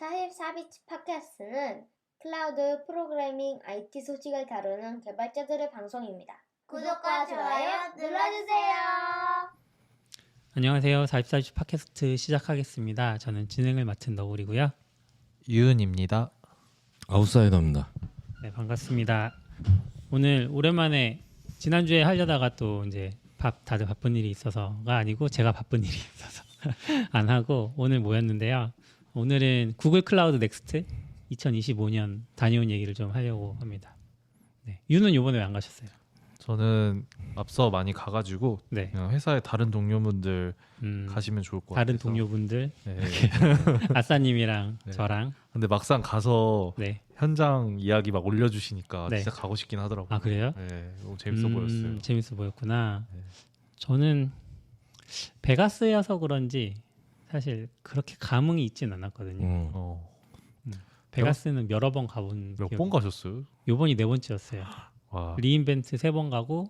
44비치 팟캐스트는 클라우드 프로그래밍 IT 소식을 다루는 개발자들의 방송입니다. 구독과 좋아요 눌러주세요. 안녕하세요. 44비치 팟캐스트 시작하겠습니다. 저는 진행을 맡은 너구리고요. 유은입니다. 아웃사이더입니다. 네, 반갑습니다. 오늘 오랜만에 지난주에 하려다가 또 이제 다들 바쁜 일이 있어서가 아니고 제가 바쁜 일이 있어서 안 하고 오늘 모였는데요. 오늘은 구글 클라우드 넥스트 2025년 다녀온 얘기를 좀 하려고 합니다. 네, 유는 이번에 왜 안 가셨어요? 저는 앞서 많이 가가지고 네, 그냥 회사의 다른 동료분들 가시면 좋을 것 같아요. 다른 동료분들, 네. 아싸님이랑 네. 저랑. 근데 막상 가서 네. 현장 이야기 막 올려주시니까 네. 진짜 가고 싶긴 하더라고요. 아, 그래요? 네, 너무 재밌어 보였어요. 재밌어 보였구나. 네. 저는 베가스여서 그런지 사실 그렇게 감흥이 있진 않았거든요. 어, 베가스는 여러 번 가본 몇 기억이- 번 가셨어요? 요번이 네 번째였어요. 와, 리인벤트 3번 가고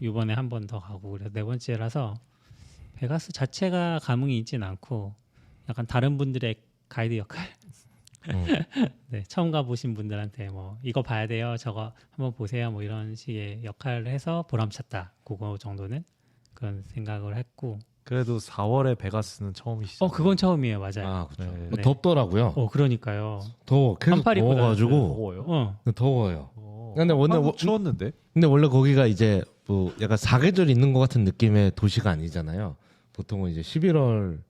요번에 한 번 더 가고 그래서 네 번째라서 베가스 자체가 감흥이 있진 않고 약간 다른 분들의 가이드 역할. 네, 처음 가보신 분들한테 뭐 이거 봐야 돼요, 저거 한번 보세요, 뭐 이런 식의 역할을 해서 보람찼다. 그거 정도는 그런 생각을 했고. 그래도 4월에 베가스는 처음이시죠? 그건 처음이에요, 맞아요. 아, 그렇죠. 네. 네. 덥더라고요. 그러니까요. 더워. 계속 반팔 입고 더워가지고 더워요? 더워요. 어. 근데 한국 추웠는데? 근데 원래 거기가 이제 뭐 약간 사계절 있는 것 같은 느낌의 도시가 아니잖아요. 보통은 이제 11월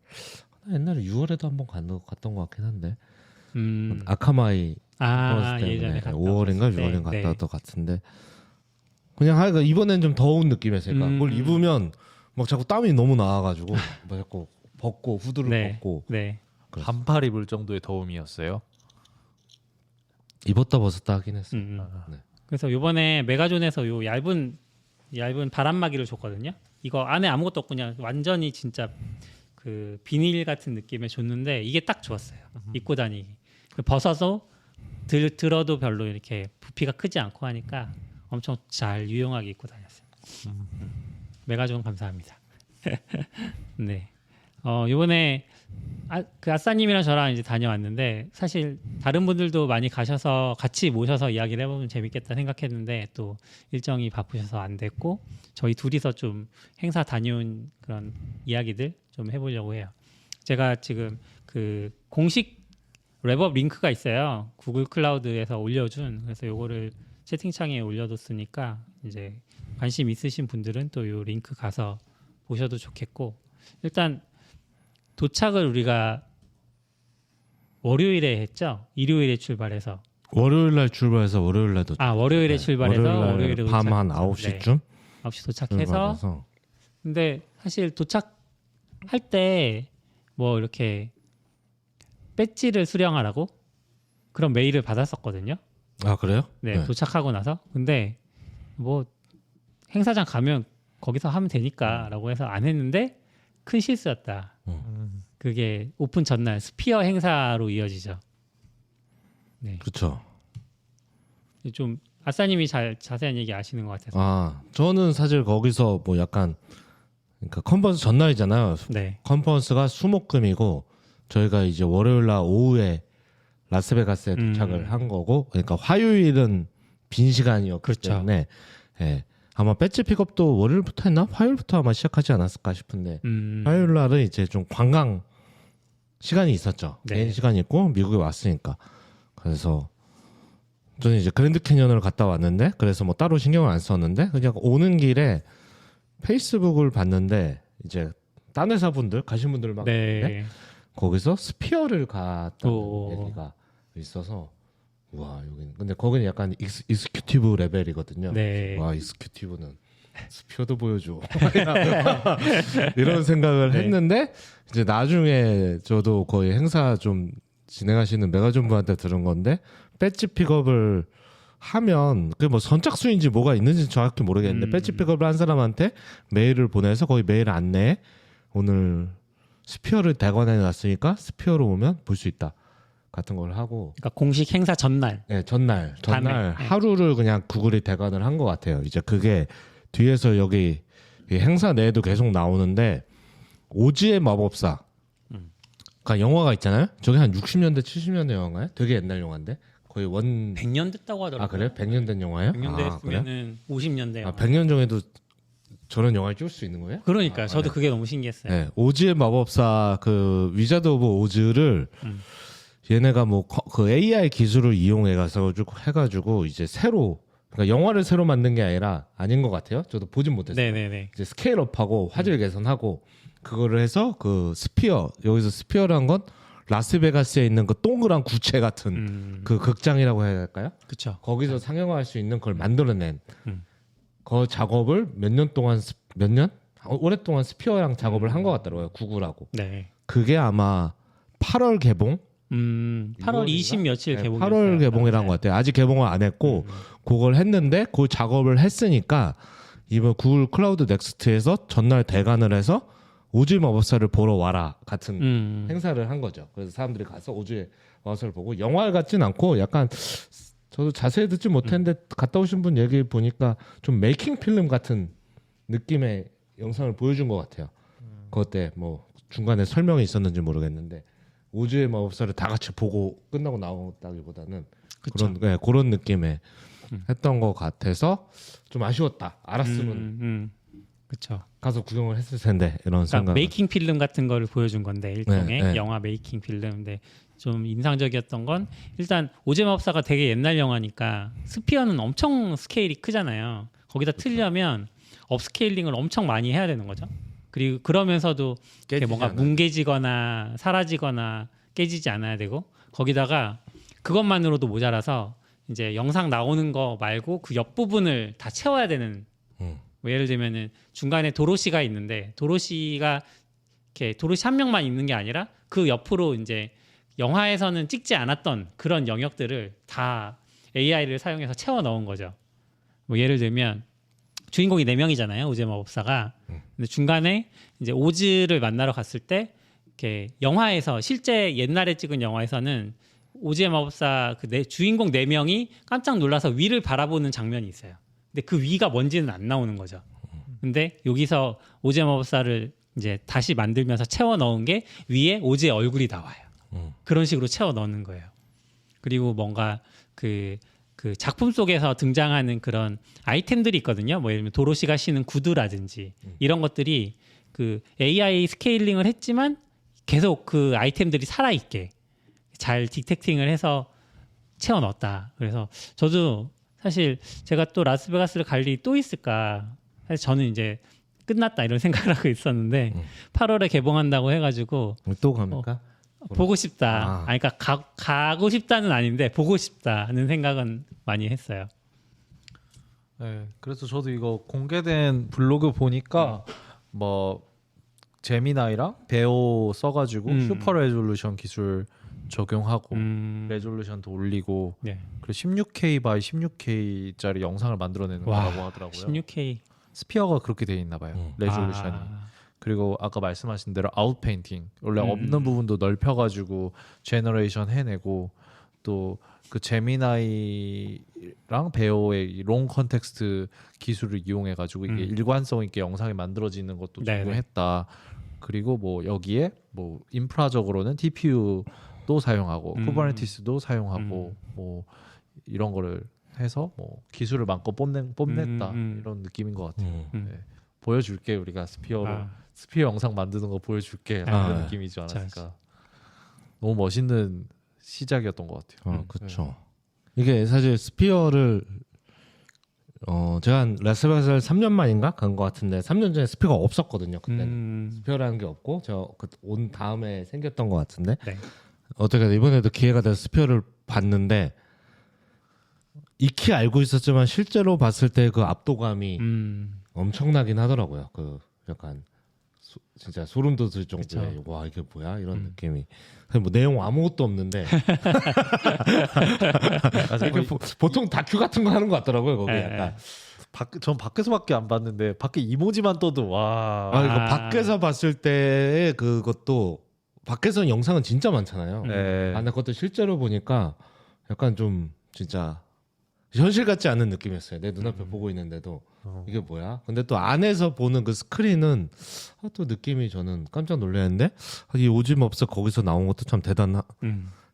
옛날에 6월에도 한번 갔던 것 같긴 한데 아카마이 예전에 갔다 5월인가 왔을 때. 6월인가 갔다 네. 왔던 것 같은데 그냥 하여간 이번엔 좀 더운 느낌이었으니까 그걸 입으면 막 자꾸 땀이 너무 나와가지고 막 자꾸 벗고 후드를 네. 벗고 네. 반팔 입을 정도의 더움이었어요? 입었다 벗었다 하긴 했어요. 네. 그래서 요번에 메가존에서 요 얇은 바람막이를 줬거든요. 이거 안에 아무것도 없고 그냥 완전히 진짜 그 비닐 같은 느낌에 줬는데 이게 딱 좋았어요. 입고 다니기. 벗어서 들어도 별로 이렇게 부피가 크지 않고 하니까 엄청 잘 유용하게 입고 다녔어요. 메가존 감사합니다. 네. 요번에 그 아싸님이랑 저랑 이제 다녀왔는데 사실 다른 분들도 많이 가셔서 같이 모셔서 이야기를 해보면 재밌겠다 생각했는데 또 일정이 바쁘셔서 안 됐고 저희 둘이서 좀 행사 다녀온 그런 이야기들 좀 해보려고 해요. 제가 지금 그 공식 랩업 링크가 있어요. 구글 클라우드에서 올려준. 그래서 요거를 채팅창에 올려뒀으니까 이제 관심 있으신 분들은 또 요 링크 가서 보셔도 좋겠고 일단 도착을 우리가 월요일에 했죠. 일요일에 출발해서 월요일 날 출발해서 월요일 날 도착. 월요일에 출발해서 월요일에 밤 한 도착. 9시쯤 9시 도착해서 출발해서 근데 사실 도착할 때 뭐 이렇게 배지를 수령하라고 그런 메일을 받았었거든요. 아 그래요? 네, 도착하고 나서 근데 뭐 행사장 가면 거기서 하면 되니까라고 해서 안 했는데 큰 실수였다. 그게 오픈 전날 스피어 행사로 이어지죠. 네, 그렇죠. 좀 아싸님이 자세한 얘기 아시는 것 같아서. 아 저는 사실 거기서 뭐 약간 그러니까 컨퍼런스 전날이잖아요. 네, 컨퍼런스가 수목금이고 저희가 이제 월요일 날 오후에 라스베가스에 도착을 한 거고 그러니까 화요일은 빈 시간이었기 그렇죠. 때문에 예. 아마 배지 픽업도 월요일부터 했나? 화요일부터 아마 시작하지 않았을까 싶은데 화요일 날은 이제 좀 관광 시간이 있었죠. 네. 개인 시간이 있고 미국에 왔으니까 그래서 저는 이제 그랜드 캐년을 갔다 왔는데 그래서 뭐 따로 신경을 안 썼는데 그냥 오는 길에 페이스북을 봤는데 이제 딴 회사분들 가신 분들 막 있는데 네, 거기서 스피어를 갔다는 오. 얘기가 있어서 와 여기는 근데 거기는 약간 익스큐티브 레벨이거든요. 네. 와 익스큐티브는 스피어도 보여줘 이런 생각을 네. 했는데 이제 나중에 저도 거의 행사 좀 진행하시는 메가존 분한테 들은 건데 배지 픽업을 하면 그게 뭐 선착순인지 뭐가 있는지 정확히 모르겠는데 배지 픽업을 한 사람한테 메일을 보내서 거기 메일 안내에 오늘 스피어를 대관해 놨으니까 스피어로 오면 볼 수 있다 같은 걸 하고 그러니까 공식 행사 전날. 네, 전날 밤에. 하루를 그냥 구글이 대관을 한 것 같아요. 이제 그게 뒤에서 여기 이 행사 내에도 계속 나오는데 오지의 마법사 그러니까 영화가 있잖아요. 저게 한 60년대 70년대 영화인가요? 되게 옛날 영화인데 거의 100년 됐다고 하더라고요. 아 그래? 100년 된 영화예요? 100년 아, 그래? 됐으면은 50년대 영화. 100년 전에도 저런 영화를 찍을 수 있는 거예요? 그러니까 저도 네. 그게 너무 신기했어요. 네, 오즈의 마법사 그 위자드 오브 오즈를 얘네가 뭐 그 AI 기술을 이용해 해가지고 이제 새로 그러니까 영화를 새로 만든 게 아닌 것 같아요. 저도 보진 못했어요. 네네네. 이제 스케일업하고 화질 개선하고 그거를 해서 그 스피어 여기서 스피어란 건 라스베가스에 있는 그 동그란 구체 같은 그 극장이라고 해야 할까요? 그렇죠. 거기서 상영할 수 있는 걸 만들어낸 음. 그 작업을 몇 년? 오랫동안 스피어랑 작업을 한 것 같더라고요. 구글하고. 네. 그게 아마 8월 개봉? 8월 20 며칠 네, 개봉이었어요. 8월 개봉이란 것 같아요. 아직 개봉을 안 했고 그걸 했는데 그 작업을 했으니까 이번 구글 클라우드 넥스트에서 전날 대관을 해서 오즈의 마법사를 보러 와라 같은 행사를 한 거죠. 그래서 사람들이 가서 오즈의 마법사를 보고 영화 같진 않고 약간 저도 자세히 듣지 못했는데 갔다 오신 분 얘기 보니까 좀 메이킹 필름 같은 느낌의 영상을 보여준 것 같아요. 그때 뭐 중간에 설명이 있었는지 모르겠는데 오즈의 마법사를 다 같이 보고 끝나고 나온다기보다는 그런 느낌의 했던 것 같아서 좀 아쉬웠다. 알았으면 그렇죠. 가서 구경을 했을 텐데 이런 그러니까 생각. 메이킹 필름 같은 거를 보여준 건데 일종의 네, 네. 영화 메이킹 필름인데 좀 인상적이었던 건 일단 오즈의 마법사가 되게 옛날 영화니까 스피어는 엄청 스케일이 크잖아요. 거기다 틀려면 업스케일링을 엄청 많이 해야 되는 거죠. 그리고 그러면서도 이렇게 뭔가 않아요. 뭉개지거나 사라지거나 깨지지 않아야 되고 거기다가 그것만으로도 모자라서 이제 영상 나오는 거 말고 그 옆 부분을 다 채워야 되는. 뭐 예를 들면은 중간에 도로시가 있는데 도로시가 이렇게 도로시 한 명만 있는 게 아니라 그 옆으로 이제 영화에서는 찍지 않았던 그런 영역들을 다 AI를 사용해서 채워 넣은 거죠. 뭐 예를 들면 주인공이 4명이잖아요. 오즈의 마법사가. 근데 중간에 이제 오즈를 만나러 갔을 때 이렇게 영화에서 실제 옛날에 찍은 영화에서는 오즈의 마법사 그 주인공 4명이 깜짝 놀라서 위를 바라보는 장면이 있어요. 근데 그 위가 뭔지는 안 나오는 거죠. 근데 여기서 오즈의 마법사를 이제 다시 만들면서 채워 넣은 게 위에 오즈의 얼굴이 나와요. 그런 식으로 채워 넣는 거예요. 그리고 뭔가 그 작품 속에서 등장하는 그런 아이템들이 있거든요. 뭐 예를 들면 도로시가 신은 구두라든지 이런 것들이 그 AI 스케일링을 했지만 계속 그 아이템들이 살아있게 잘 디텍팅을 해서 채워 넣었다. 그래서 저도 사실 제가 또 라스베가스를 갈 일이 또 있을까. 사실 저는 이제 끝났다 이런 생각을 하고 있었는데 8월에 개봉한다고 해가지고 또 갑니까? 보고 싶다. 아. 그러니까 가고 싶다는 아닌데 보고 싶다는 생각은 많이 했어요. 네, 그래서 저도 이거 공개된 블로그 보니까 뭐 제미나이랑 배우 써가지고 슈퍼 레졸루션 기술 적용하고 레졸루션도 올리고 네. 그리고 16K by 16K짜리 영상을 만들어내는 와, 거라고 하더라고요. 16K 스피어가 그렇게 돼 있나 봐요. 레졸루션이. 그리고 아까 말씀하신 대로 아웃페인팅 원래 없는 부분도 넓혀가지고 제너레이션 해내고 또 그 제미나이랑 배우의 롱 컨텍스트 기술을 이용해가지고 이게 일관성 있게 영상이 만들어지는 것도 네네. 중요했다. 그리고 뭐 여기에 뭐 인프라적으로는 TPU도 사용하고 쿠버네티스도 사용하고 뭐 이런 거를 해서 뭐 기술을 마음껏 뽐냈다 이런 느낌인 것 같아요. 네. 보여줄게 우리가 스피어 영상 만드는 거 보여줄게 라는 느낌이지 않았을까. 너무 멋있는 시작이었던 것 같아요. 그렇죠. 이게 사실 스피어를 제가 한 라스베가스를 3년 만인가 간 것 같은데 3년 전에 스피어가 없었거든요. 그때는 스피어라는 게 없고 저 온 다음에 생겼던 것 같은데 네. 어떻게 이번에도 기회가 돼서 스피어를 봤는데 익히 알고 있었지만 실제로 봤을 때 그 압도감이 엄청나긴 하더라고요. 그 약간 진짜 소름 돋을 정도의 그쵸. 와 이게 뭐야 이런 느낌이. 뭐 내용 아무것도 없는데 이렇게 보통 다큐 같은 거 하는 것 같더라고요. 거기 네. 약간. 전 밖에서밖에 안 봤는데 밖에 이모지만 떠도 와. 이거 밖에서 봤을 때의 그것도 밖에서는 영상은 진짜 많잖아요. 네. 근데 그것도 실제로 보니까 약간 좀 진짜 현실 같지 않은 느낌이었어요. 내 눈앞에 보고 있는데도 이게 뭐야? 근데 또 안에서 보는 그 스크린은 또 느낌이 저는 깜짝 놀랐는데 이 오즈맵업스 거기서 나온 것도 참 대단하.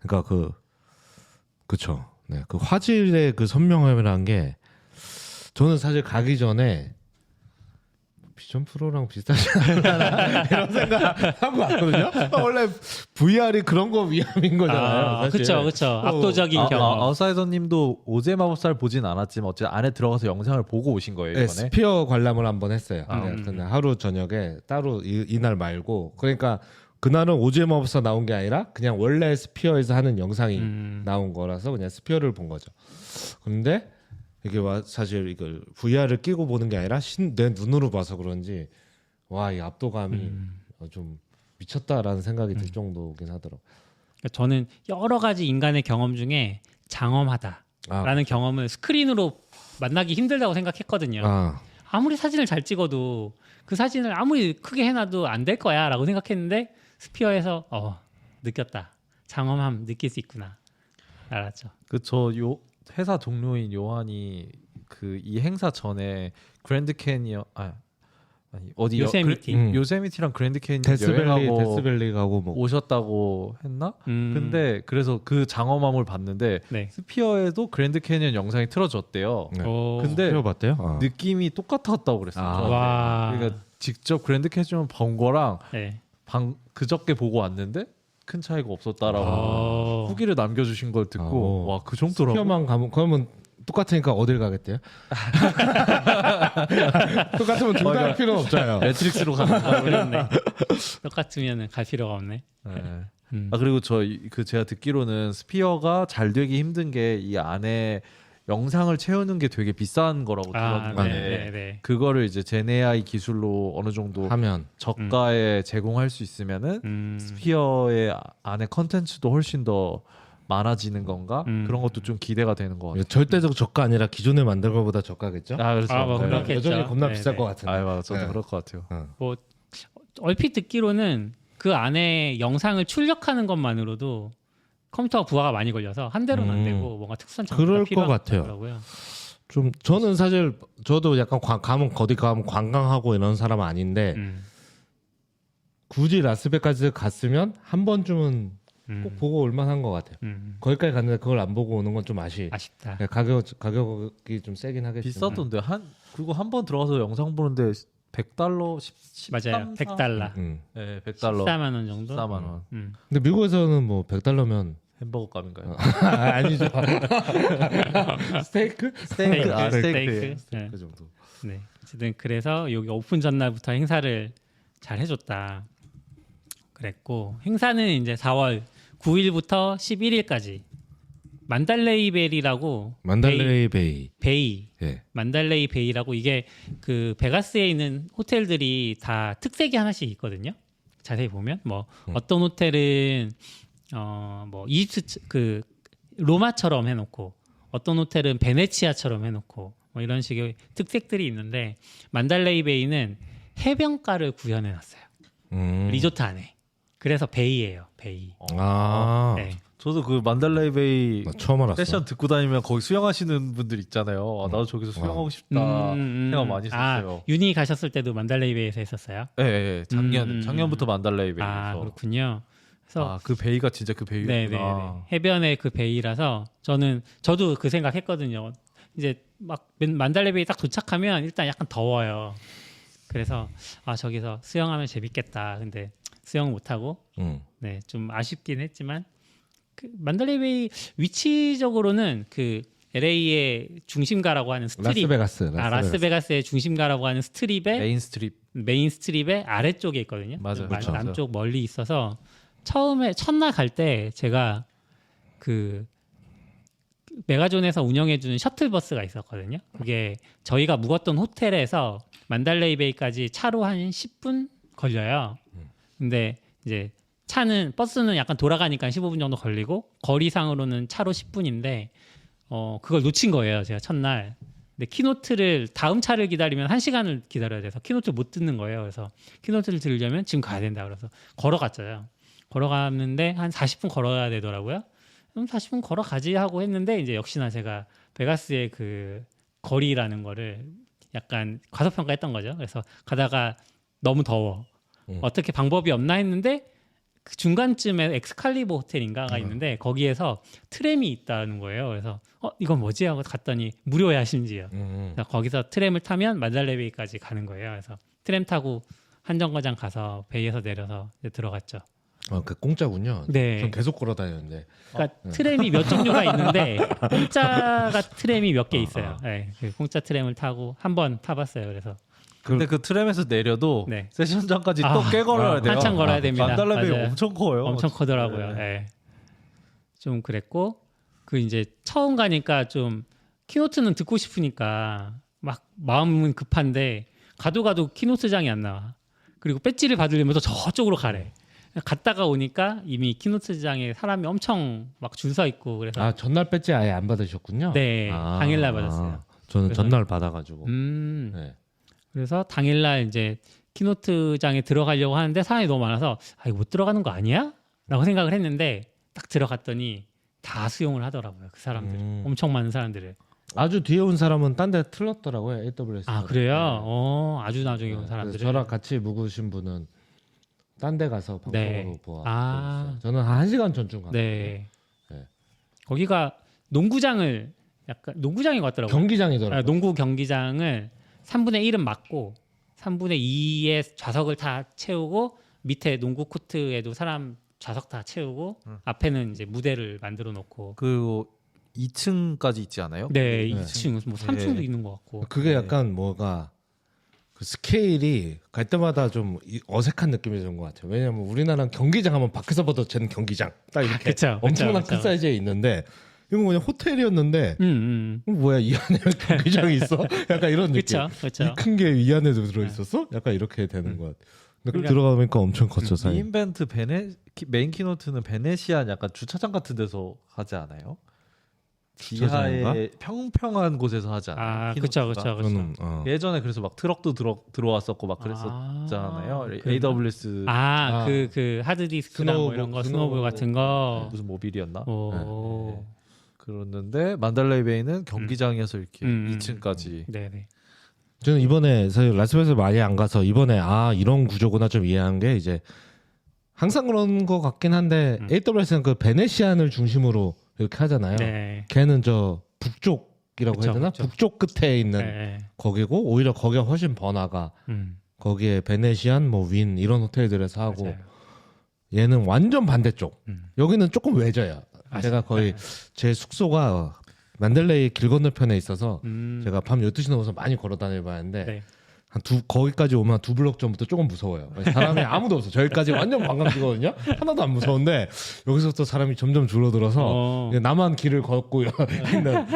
그러니까 그쵸. 네, 그 화질의 그 선명함이라는 게 저는 사실 가기 전에 비전 프로랑 비슷하지 않나 이런 생각하고 왔거든요. 원래 VR이 그런 거 위함인 거잖아요. 사실. 그렇죠. 압도적인 경험. 아웃사이더님도 오제 마법사를 보진 않았지만 어쨌든 안에 들어가서 영상을 보고 오신 거예요 네, 이번에. 스피어 관람을 한번 했어요. 네, 음. 근데 하루 저녁에 따로 이날 말고 그러니까 그날은 오즈의 마법사 나온 게 아니라 그냥 원래 스피어에서 하는 영상이 나온 거라서 그냥 스피어를 본 거죠. 근데 이게 사실 이걸 VR을 끼고 보는 게 아니라 내 눈으로 봐서 그런지 와, 이 압도감이 좀 미쳤다라는 생각이 들 정도긴 하더라고요. 그러니까 저는 여러 가지 인간의 경험 중에 장엄하다라는 경험을 스크린으로 만나기 힘들다고 생각했거든요. 아무리 사진을 잘 찍어도 그 사진을 아무리 크게 해놔도 안 될 거야라고 생각했는데 스피어에서 느꼈다. 장엄함 느낄 수 있구나. 알았죠. 저 회사 동료인 요한이 그 이 행사 전에 그랜드 캐니언 아니 어디 요세미티. 요세미티랑 그랜드 캐니언 여행하고 데스밸리 가고 뭐 오셨다고 했나? 근데 그래서 그 장엄함을 봤는데 네. 스피어에도 그랜드 캐니언 영상이 틀어졌대요. 네. 근데 스피어 봤대요? 느낌이 똑같았다고 그랬어요. 저한테. 와. 그러니까 직접 그랜드 캐니언 본 거랑 네. 그저께 보고 왔는데 큰 차이가 없었다라고 후기를 남겨주신 걸 듣고 와, 그 정도라고. 스피어만 가면 그러면 똑같으니까 어딜 가겠대요? 똑같으면 둘 다 할 필요는 없잖아요. 매트릭스로 가는 그렇네. 똑같으면 갈 필요가 없네. 네. 그리고 제가 듣기로는 스피어가 잘 되기 힘든 게 이 안에 영상을 채우는 게 되게 비싼 거라고 들었는데 네. 그거를 이제 제네AI 기술로 어느 정도 하면 저가에 제공할 수 있으면은 스피어의 안에 컨텐츠도 훨씬 더 많아지는 건가? 그런 것도 좀 기대가 되는 것 같아요. 절대적 저가 아니라 기존에 만든 것보다 저가겠죠? 그렇죠. 뭐 그렇겠죠. 여전히 겁나 네, 비쌀 네. 것 같은데. 맞아. 저도 네. 그럴 것 같아요. 뭐 얼핏 듣기로는 그 안에 영상을 출력하는 것만으로도 컴퓨터가 부하가 많이 걸려서 한 대로는 안 되고 뭔가 특수한 장비가 그럴 것 필요한 같아요. 거더라고요. 좀 저는 사실 저도 약간 가면 어디 가면 관광하고 이런 사람은 아닌데 굳이 라스베가스 갔으면 한 번쯤은 꼭 보고 올 만한 것 같아요. 거기까지 갔는데 그걸 안 보고 오는 건 좀 아쉽다. 가격이 좀 세긴 하겠지만 비싸던데 그리고 한 번 들어가서 영상 보는데 $100 맞아요. $100. 네, $100. 14만 원 정도. 14만 원. 근데 미국에서는 뭐 $100면 햄버거 값인가요? 아니죠. 스테이크? 스테이크. 네. 그 정도. 네. 어쨌든 그래서 여기 오픈 전날부터 행사를 잘 해줬다. 그랬고 행사는 이제 4월 9일부터 11일까지 만달레이 벨이라고 만달레이 베이. 예. 만달레이 베이라고 이게 그 베가스에 있는 호텔들이 다 특색이 하나씩 있거든요. 자세히 보면 뭐 어떤 호텔은 뭐 이집트 그 로마처럼 해놓고 어떤 호텔은 베네치아처럼 해놓고 뭐 이런 식의 특색들이 있는데 만달레이 베이는 해변가를 구현해놨어요. 리조트 안에. 그래서 베이예요. 베이. 네. 저도 그 만달레이 베이 처음 알았어. 세션 듣고 다니면 거기 수영하시는 분들 있잖아요. 나도 저기서 수영하고 싶다 생각 많이 했었어요. 윤희 가셨을 때도 만달레이 베이에서 했었어요? 네. 작년부터 만달레이 베이에서. 그렇군요. 그래서 그 베이가 진짜 그 베이구나. 네네. 해변의 그 베이라서 저도 그 생각했거든요. 이제 막 만달레이 베이 딱 도착하면 일단 약간 더워요. 그래서 저기서 수영하면 재밌겠다. 근데 수영 못 하고 네, 좀 아쉽긴 했지만 그 만달레이 베이 위치적으로는 그 LA의 중심가라고 하는 스트립 라스베가스의 중심가라고 하는 스트립의 메인 스트립의 아래쪽에 있거든요. 맞아요. 남쪽 멀리 있어서 처음에 첫날 갈 때 제가 그 메가존에서 운영해주는 셔틀버스가 있었거든요. 그게 저희가 묵었던 호텔에서 만달레이 베이까지 차로 한 10분 걸려요. 근데 이제 버스는 약간 돌아가니까 15분 정도 걸리고 거리상으로는 차로 10분인데 그걸 놓친 거예요. 제가 첫날. 근데 키노트를 다음 차를 기다리면 1시간을 기다려야 돼서 키노트를 못 듣는 거예요. 그래서 키노트를 들으려면 지금 가야 된다. 그래서 걸어갔어요. 걸어갔는데 한 40분 걸어야 되더라고요. 좀 40분 걸어가지 하고 했는데 이제 역시나 제가 베가스의 그 거리라는 거를 약간 과소평가했던 거죠. 그래서 가다가 너무 더워. 어떻게 방법이 없나 했는데 그 중간쯤에 엑스칼리버 호텔인가가 있는데 거기에서 트램이 있다는 거예요. 그래서 이건 뭐지 하고 갔더니 무료야 심지어. 그래서 거기서 트램을 타면 만달레이베이까지 가는 거예요. 그래서 트램 타고 한정거장 가서 베이에서 내려서 이제 들어갔죠. 그 공짜군요. 네. 전 계속 걸어다녔는데. 그러니까 트램이 몇 종류가 있는데 공짜가 트램이 몇 개 있어요. 네, 그 공짜 트램을 타고 한 번 타봤어요. 그래서 근데 그 트램에서 내려도 네. 세션장까지 아, 또 꽤 걸어야 돼요. 한참 걸어야 됩니다. 만달레베이 맞아요. 엄청 커요. 엄청 커더라고요. 네. 예. 좀 그랬고 그 이제 처음 가니까 좀 키노트는 듣고 싶으니까 막 마음은 급한데 가도 키노트장이 안 나와. 그리고 배지를 받으려면서 저쪽으로 가래. 갔다가 오니까 이미 키노트장에 사람이 엄청 막 줄 서 있고 그래서 전날 배지 아예 안 받으셨군요. 네, 당일날 받았어요. 저는 그래서- 전날 받아가지고. 네. 그래서 당일날 이제 키노트장에 들어가려고 하는데 사람이 너무 많아서 이거 못 들어가는 거 아니야? 라고 생각을 했는데 딱 들어갔더니 다 수용을 하더라고요. 그 사람들 엄청 많은 사람들을. 아주 뒤에 온 사람은 딴 데 틀렸더라고요. AWS. 아 그래요? 아주 나중에 온 사람들을. 저랑 같이 묵으신 분은 딴 데 가서 방송으로 네. 보았어요. 저는 한 1시간 전쯤 갔어요. 네. 네. 거기가 농구장을 약간 농구장인 것 같더라고요. 경기장이더라고요. 농구 경기장을 3분의 1은 막고 3분의 2의 좌석을 다 채우고 밑에 농구 코트에도 사람 좌석 다 채우고 앞에는 이제 무대를 만들어 놓고 그 2층까지 있지 않아요? 네, 네. 2층 뭐 3층도 네. 있는 것 같고. 그게 네. 약간 뭐가 그 스케일이 갈 때마다 좀 어색한 느낌이 드는 것 같아요. 왜냐하면 우리나라는 경기장 하면 밖에서 봐도 쟤는 경기장 딱 이렇게 그쵸, 엄청난 그쵸. 큰 사이즈에 있는데 이건 그냥 호텔이었는데 뭐야 이 안에 왜 경기장이 있어? 약간 이런 느낌. 그렇죠, 그렇죠. 이 큰 게 이 안에도 들어 있었어? 약간 이렇게 되는 것 같아. 근데 그러니까- 들어가니까 엄청 컸죠 사이. 이인벤트 메인 키노트는 베네시안 약간 주차장 같은 데서 하지 않아요? 주차장인가? 지하에 평평한 곳에서 하지 않아요? 아, 그렇죠, 키노트가? 그렇죠, 저는 그렇죠. 예전에 그래서 막 트럭도 들어왔었고 막 그랬었잖아요. AWS 그 하드디스크나 뭐 이런 거 스노우볼 같은 거. 무슨 모빌이었나? 오. 그랬는데 만달레이 베이는 경기장에서 이렇게 음. 2층까지. 네네. 저는 이번에 사실 라스베이거스 많이 안 가서 이번에 이런 구조구나 좀 이해한 게 이제 항상 그런 것 같긴 한데 AWS는 그 베네시안을 중심으로 이렇게 하잖아요. 네. 걔는 저 북쪽이라고 그쵸, 해야 되나? 그쵸. 북쪽 끝에 있는 네. 거기고 오히려 거기가 훨씬 번화가. 거기에 베네시안, 뭐 윈 이런 호텔들에서 하고 맞아요. 얘는 완전 반대쪽. 음. 여기는 조금 외져요. 제가 거의 제 숙소가 만델레이 길 건너편에 있어서 제가 밤 12시 넘어서 많이 걸어 다녀봤는데 네. 거기까지 오면 한 2블럭 전부터 조금 무서워요. 사람이 아무도 없어. 저기까지 완전 관광지거든요. 하나도 안 무서운데 여기서부터 사람이 점점 줄어들어서 나만 길을 걷고 있는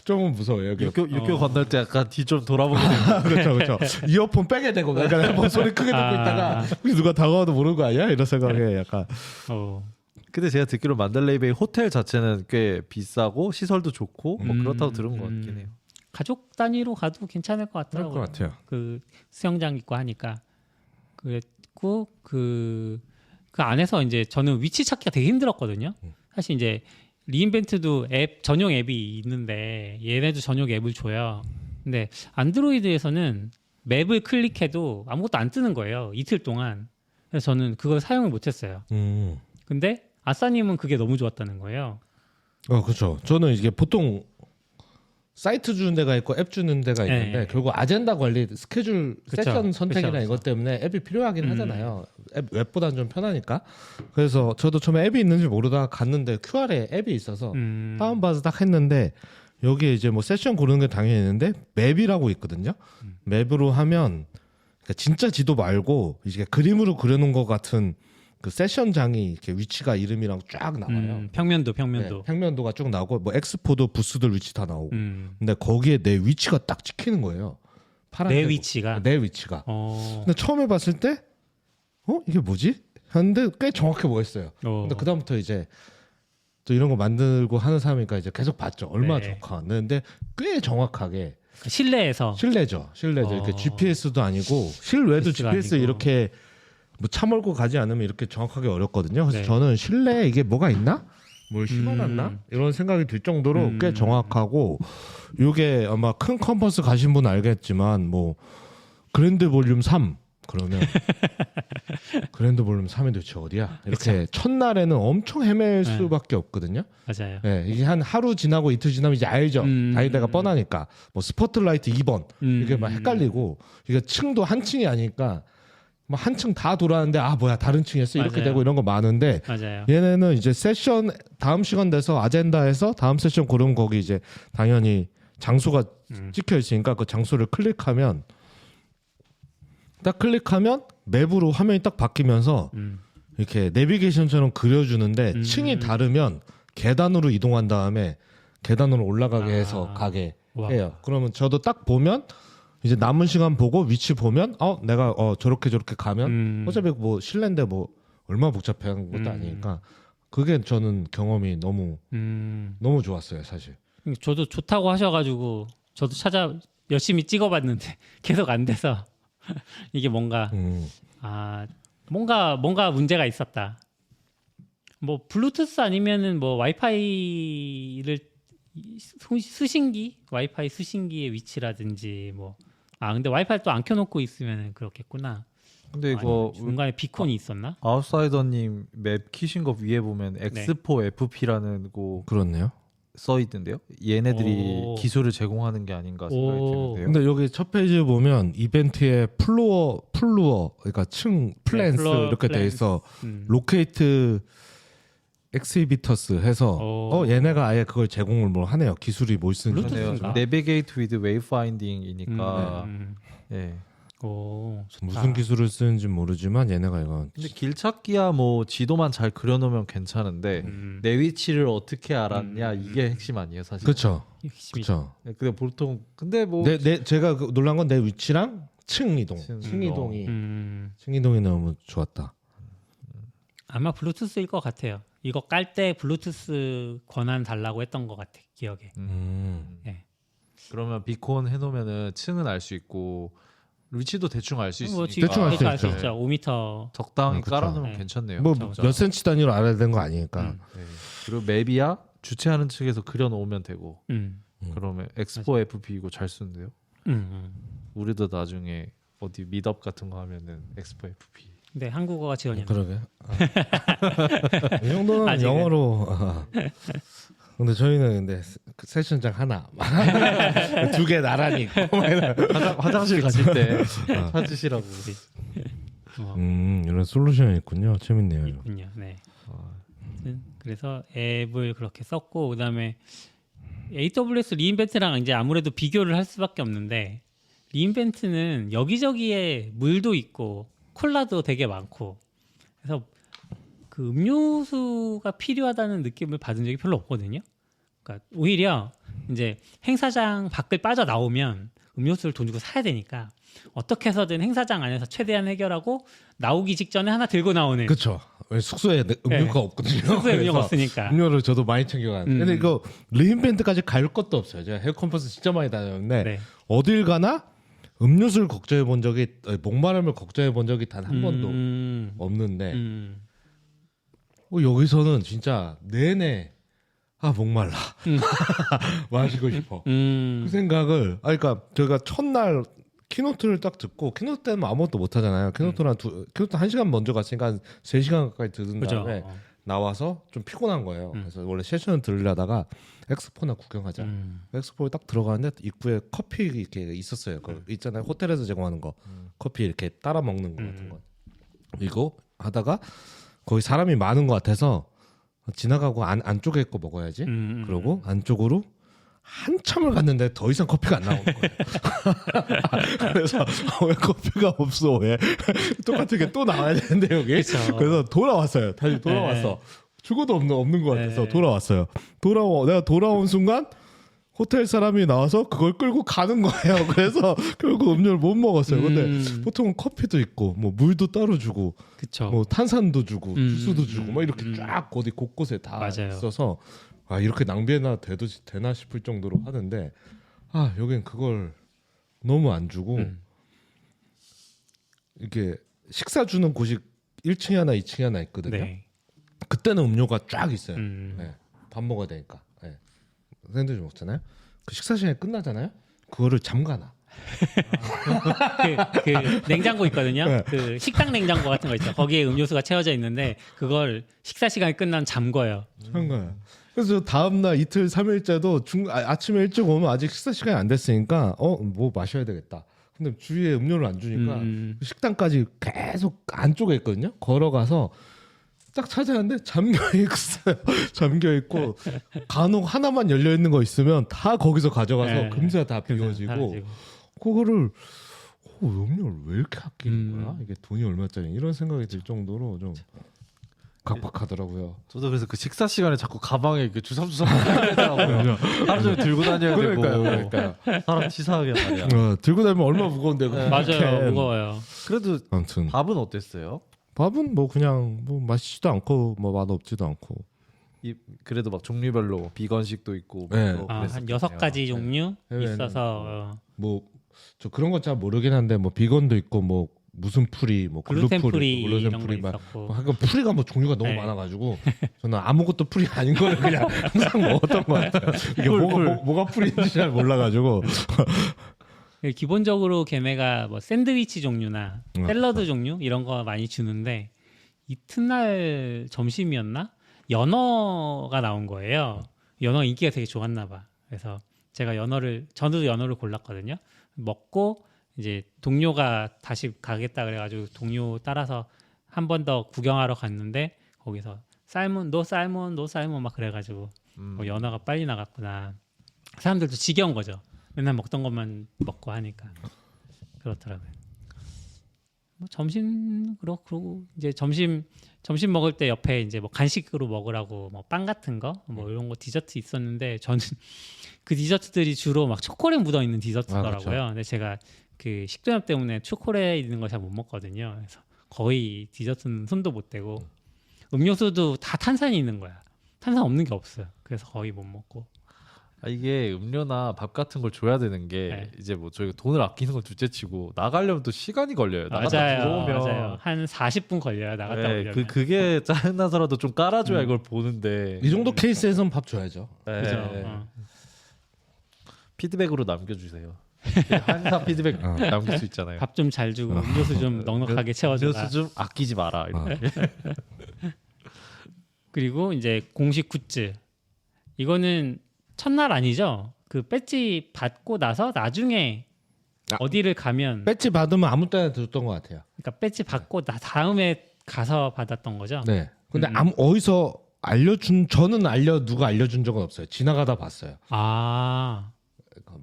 조금 무서워요. 여기. 육교 건널 때 약간 뒤 좀 돌아보게 되고. 그렇죠. 이어폰 빼게 되고 그러니까 뭐 소리 크게 듣고 있다가 혹시 누가 다가와도 모르는 거 아니야? 이런 생각에 약간 근데 제가 듣기로 만달레이 베이 호텔 자체는 꽤 비싸고 시설도 좋고 뭐 그렇다고 들은 것 같긴 해요. 가족 단위로 가도 괜찮을 것 그럴 같더라고요. 것 같아요. 그 수영장 있고 하니까. 그랬고 그 안에서 이제 저는 위치 찾기가 되게 힘들었거든요. 사실 이제 리인벤트도 전용 앱이 있는데 얘네도 전용 앱을 줘요. 근데 안드로이드에서는 맵을 클릭해도 아무것도 안 뜨는 거예요. 이틀 동안. 그래서 저는 그걸 사용을 못했어요. 근데 아싸님은 그게 너무 좋았다는 거예요. 그렇죠. 저는 이게 보통 사이트 주는 데가 있고 앱 주는 데가 있는데 네. 결국 아젠다 관리, 스케줄, 그쵸, 세션 선택이나 그쵸. 이것 때문에 앱이 필요하긴 하잖아요. 웹보다는 좀 편하니까. 그래서 저도 처음에 앱이 있는지 모르다가 갔는데 QR에 앱이 있어서 다운받아서 딱 했는데 여기에 이제 뭐 세션 고르는 게 당연히 있는데 맵이라고 있거든요. 맵으로 하면 그러니까 진짜 지도 말고 이게 그림으로 그려놓은 것 같은 그 세션장이 이렇게 위치가 이름이랑 쫙 나와요. 평면도. 네, 평면도가 쭉 나오고 뭐 엑스포도 부스들 위치 다 나오고. 음. 근데 거기에 내 위치가 딱 찍히는 거예요. 파란색. 내 위치가. 내 위치가. 근데 처음에 봤을 때 이게 뭐지? 했는데 꽤 정확해 보였어요. 근데 그다음부터 이제 또 이런 거 만들고 하는 사람이니까 이제 계속 봤죠. 얼마나 네. 정확한데 꽤 정확하게 실내에서. 실내죠. 이렇게 GPS도 아니고 실외도 GPS가 GPS 아니고. 이렇게 뭐 차 몰고 가지 않으면 이렇게 정확하게 어렵거든요. 그래서 네. 저는 실내에 이게 뭐가 있나 뭘 심어놨나 이런 생각이 들 정도로 꽤 정확하고 이게 아마 큰 컨퍼런스 가신 분 알겠지만 뭐 그랜드 볼륨 3 그러면 그랜드 볼륨 3이 도대체 어디야? 이렇게 첫날에는 엄청 헤맬 수밖에 없거든요. 맞아요. 네, 이게 한 하루 지나고 이틀 지나면 이제 알죠. 다이대가 뻔하니까 뭐 스포트라이트 2번 이게 막 헷갈리고 이게 층도 한 층이 아니니까 뭐 한 층 다 돌았는데 아 뭐야 다른 층이었어 이렇게 맞아요. 되고 이런 거 많은데 맞아요. 얘네는 이제 세션 다음 시간 돼서 아젠다에서 다음 세션 고르면 거기 이제 당연히 장소가 찍혀 있으니까 그 장소를 클릭하면 딱 클릭하면 맵으로 화면이 딱 바뀌면서 이렇게 내비게이션처럼 그려주는데 층이 다르면 계단으로 이동한 다음에 계단으로 올라가게 해서 가게 와. 해요. 그러면 저도 딱 보면 이제 남은 시간 보고 위치 보면 내가 저렇게 가면 어차피 뭐 실내인데 뭐 얼마 복잡한 것도 아니니까 그게 저는 경험이 너무 좋았어요 사실. 저도 좋다고 하셔가지고 저도 열심히 찍어봤는데 계속 안 돼서 이게 뭔가 뭔가 문제가 있었다. 뭐 블루투스 아니면은 뭐 와이파이를 와이파이 수신기의 위치라든지 뭐 근데 와이파이 또 안 켜놓고 있으면은 그렇겠구나. 근데 이거 중간에 비콘이 있었나? 아웃사이더님 맵 키신 거 위에 보면 엑스포 FP라는 거 그렇네요. 써 있던데요. 얘네들이 오. 기술을 제공하는 게 아닌가 생각이 오. 드는데요. 근데 여기 첫 페이지 보면 이벤트에 플루어 그러니까 층 플랜스 플로어 이렇게 돼 플랜스. 있어. 로케이트 엑시비터스 해서 오. 얘네가 아예 그걸 제공을 뭐 하네요. 기술이 뭘 쓰는지. 블루투스인가? 내비게이트 위드 웨이파인딩이니까 예. 오, 좋다. 무슨 기술을 쓰는지 모르지만 얘네가 이거 근데 길 찾기야 뭐 지도만 잘 그려놓으면 괜찮은데 내 위치를 어떻게 알았냐 이게 핵심 아니에요 사실. 그렇죠. 핵심이 그렇죠. 네, 근데 보통 근데 뭐 제가 놀란 건 내 위치랑 층 이동. 층 층 이동이 음, 너무 좋았다. 아마 블루투스일 것 같아요. 이거 깔 때 블루투스 권한 달라고 했던 것 같아 기억에. 그러면 비콘 해놓으면은 층은 알 수 있고 위치도 대충 알 수 있으니까 대충 알수 알수 있죠. 있죠. 5m. 적당히 그쵸. 깔아놓으면 네. 괜찮네요. 뭐 진짜. 몇 센치 단위로 알아야 되는 거 아니니까. 네. 그리고 맵이야 주최하는 측에서 그려놓으면 되고 그러면 엑스포 FP 이거 잘 쓰는데요. 우리도 나중에 어디 미덥 같은 거 하면은 엑스포 FP. 근데 한국어가 지원이 안 돼. 그러게. 이 정도는 아직은. 영어로. 근데 저희는 근데 세션장 하나, 2개 나란히 있고. 화장실 가실 때 찾으시라고. 이런 솔루션이 있군요. 재밌네요. 이거. 있군요. 네. 그래서 앱을 그렇게 썼고 그다음에 AWS 리인벤트랑 이제 아무래도 비교를 할 수밖에 없는데 리인벤트는 여기저기에 물도 있고 콜라도 되게 많고 그래서 그 음료수가 필요하다는 느낌을 받은 적이 별로 없거든요. 그러니까 오히려 이제 행사장 밖을 빠져 나오면 음료수를 돈 주고 사야 되니까 어떻게 해서든 행사장 안에서 최대한 해결하고 나오기 직전에 하나 들고 나오는. 그렇죠. 숙소에 음료가 없거든요. 숙소에 음료가 그래서 없으니까. 음료를 저도 많이 챙겨가는데. 근데 이거 리인벤트까지 갈 것도 없어요. 제가 헤어 컨퍼런스 진짜 많이 다녔는데 네. 어딜 가나 음료수를 걱정해 본 적이 목마름을 걱정해 본 적이 단 한 번도 없는데 여기서는 진짜 내내 목말라 마시고 싶어 그 생각을 그러니까 제가 첫날 키노트를 딱 듣고 키노트 때는 아무것도 못 하잖아요. 키노트는 키노트 1시간 먼저 갔으니까 한 3시간 가까이 들은 그죠. 다음에 나와서 좀 피곤한 거예요. 그래서 원래 세션을 들으려다가 엑스포나 구경하자. 엑스포에 딱 들어가는데 입구에 커피 이렇게 있었어요. 그 있잖아요. 호텔에서 제공하는 거 커피 이렇게 따라 먹는 거 같은 거. 이거 하다가 거기 사람이 많은 것 같아서 지나가고 안쪽에 거 먹어야지. 그러고 안쪽으로 한참을 갔는데 더 이상 커피가 안 나오는 거예요. 그래서 왜 커피가 없어? 왜 똑같은 게 또 나와야 되는데 여기. 그쵸. 그래서 돌아왔어요. 다시 돌아왔어. 죽어도 없는 것 같아서 네. 돌아왔어요. 내가 돌아온 순간 호텔 사람이 나와서 그걸 끌고 가는 거예요. 그래서 결국 음료를 못 먹었어요. 근데 보통은 커피도 있고 뭐 물도 따로 주고 그쵸. 뭐 탄산도 주고 주스도 주고 막 이렇게 쫙 어디 곳곳에 다 맞아요. 있어서 이렇게 낭비해나 되나 싶을 정도로 하는데 여긴 그걸 너무 안 주고 이게 식사 주는 곳이 1층에 하나 2층에 하나 있거든요. 네. 그 그때는 음료가 쫙 있어요. 음. 네. 밥 먹어야 되니까. 네. 샌드위치 먹잖아요. 그 식사 시간이 끝나잖아요. 그거를 잠가놔. 그 냉장고 있거든요. 네. 그 식당 냉장고 같은 거 있죠. 거기에 음료수가 채워져 있는데 그걸 식사 시간이 끝나면 잠궈요. 잠가요. 그래서 다음날 이틀 3일째도 아침에 일찍 오면 아직 식사 시간이 안 됐으니까 뭐 마셔야 되겠다. 근데 주위에 음료를 안 주니까 식당까지 계속 안쪽에 있거든요. 걸어가서 딱 찾아왔는데 잠겨 있어요. 잠겨 있고 간혹 하나만 열려 있는 거 있으면 다 거기서 가져가서 네. 금세 다 그래서 비워지고 사라지고. 그거를 음료를 왜 이렇게 아끼는 음. 거야? 이게 돈이 얼마짜리 이런 생각이 들 정도로 좀 각박하더라고요. 저도 그래서 그 식사 시간에 자꾸 가방에 그 주섬주섬 하더라고요. 하루 종일 들고 다녀야 되고. 그러니까요. 사람 치사하게 말이야. 들고 다니면 얼마나 무거운데. 네. 맞아요. 무거워요. 그래도 아무튼 밥은 어땠어요? 밥은 뭐 그냥 뭐 맛있지도 않고 뭐 맛없지도 않고. 그래도 막 종류별로 비건식도 있고 네. 뭐 한 그랬었겠네요. 6가지 종류 해외는 있어서 뭐 저 그런 거 잘 모르긴 한데 뭐 비건도 있고 뭐 무슨 풀이 뭐 글루텐 글루풀이, 프리 글루텐 이런 거 풀이 막 있었고. 하여간 풀이가 뭐 종류가 너무 네. 많아가지고 저는 아무것도 풀이 아닌 거를 그냥 항상 먹었던 것 같아요. 이게 뭐가 풀인지 잘 몰라가지고. 기본적으로 걔네가 뭐 샌드위치 종류나 음. 샐러드 종류 이런 거 많이 주는데 이튿날 점심이었나? 연어가 나온 거예요. 연어 인기가 되게 좋았나 봐. 그래서 제가 저도 연어를 골랐거든요. 먹고 이제 동료가 다시 가겠다 그래가지고 동료 따라서 한 번 더 구경하러 갔는데 거기서 노 살몬 막 그래가지고 뭐 연어가 빨리 나갔구나. 사람들도 지겨운 거죠. 맨날 먹던 것만 먹고 하니까 그렇더라고요. 뭐 점심 그러고 이제 점심 먹을 때 옆에 이제 뭐 간식으로 먹으라고 뭐 빵 같은 거 뭐 이런 거 디저트 있었는데 저는 그 디저트들이 주로 막 초콜릿 묻어 있는 디저트더라고요. 그렇죠. 근데 제가 그 식도염 때문에 초콜릿 있는 걸 잘 못 먹거든요. 그래서 거의 디저트는 손도 못 대고 음료수도 다 탄산이 있는 거야. 탄산 없는 게 없어요. 그래서 거의 못 먹고. 이게 음료나 밥 같은 걸 줘야 되는 게 네. 이제 뭐 저희가 돈을 아끼는 건 둘째치고 나가려면 또 시간이 걸려요. 나갔다 들어오면 맞아요. 한 40분 걸려요. 나갔다 네, 오려면. 그게 짜증나서라도 좀 깔아줘야 이걸 보는데 이 정도 케이스에선 밥 줘야죠. 네. 그죠? 네. 피드백으로 남겨주세요. 한사 피드백 남길 수 있잖아요. 밥 좀 잘 주고 음료수 좀 넉넉하게 채워줘라. 음료수 좀 아끼지 마라. 이렇게. 그리고 이제 공식 굿즈. 이거는 첫날 아니죠? 그 배지 받고 나서 나중에 어디를 가면 배지 받으면 아무 때나 들었던 것 같아요. 그러니까 배지 받고 다음에 가서 받았던 거죠? 네. 근데 어디서 누가 알려준 적은 없어요. 지나가다 봤어요. 아,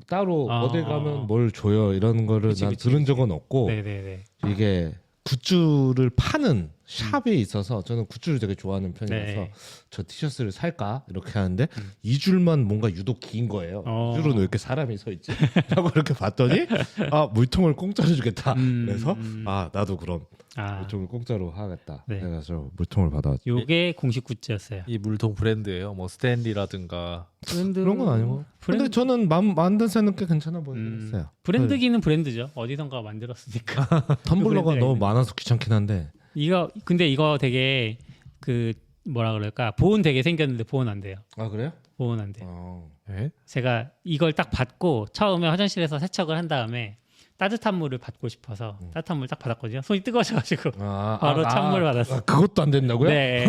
따로 어딜 가면 뭘 줘요 이런 거를 그치, 난 그치, 들은 그치. 적은 없고 네네네. 이게 굿즈를 파는 샵이 있어서 저는 굿즈를 되게 좋아하는 편이라서 네. 저 티셔츠를 살까 이렇게 하는데 이 줄만 뭔가 유독 긴 거예요. 이 줄은 왜 이렇게 사람이 서 있지? 라고 이렇게 봤더니 물통을 공짜로 주겠다. 그래서 나도 그럼 물통을 공짜로 하겠다. 네. 그래서 물통을 받아왔죠. 요게 공식 굿즈였어요. 이 물통 브랜드예요. 뭐 스탠리라든가 브랜드 그런 건 아니고. 근데 저는 만든 새는 꽤 괜찮아 보이긴 했어요. 브랜드기는 브랜드죠. 어디선가 만들었으니까. 텀블러가 브랜드가 너무 있는. 많아서 귀찮긴 한데. 근데 이거 되게 그 뭐라 그럴까 보온 되게 생겼는데 보온 안 돼요. 아 그래요? 보온 안 돼요. 예? 제가 이걸 딱 받고 처음에 화장실에서 세척을 한 다음에 따뜻한 물을 받고 싶어서 따뜻한 물 딱 받았거든요. 손이 뜨거워져가지고 바로 찬물을 받았어요. 그것도 안 된다고요? 네.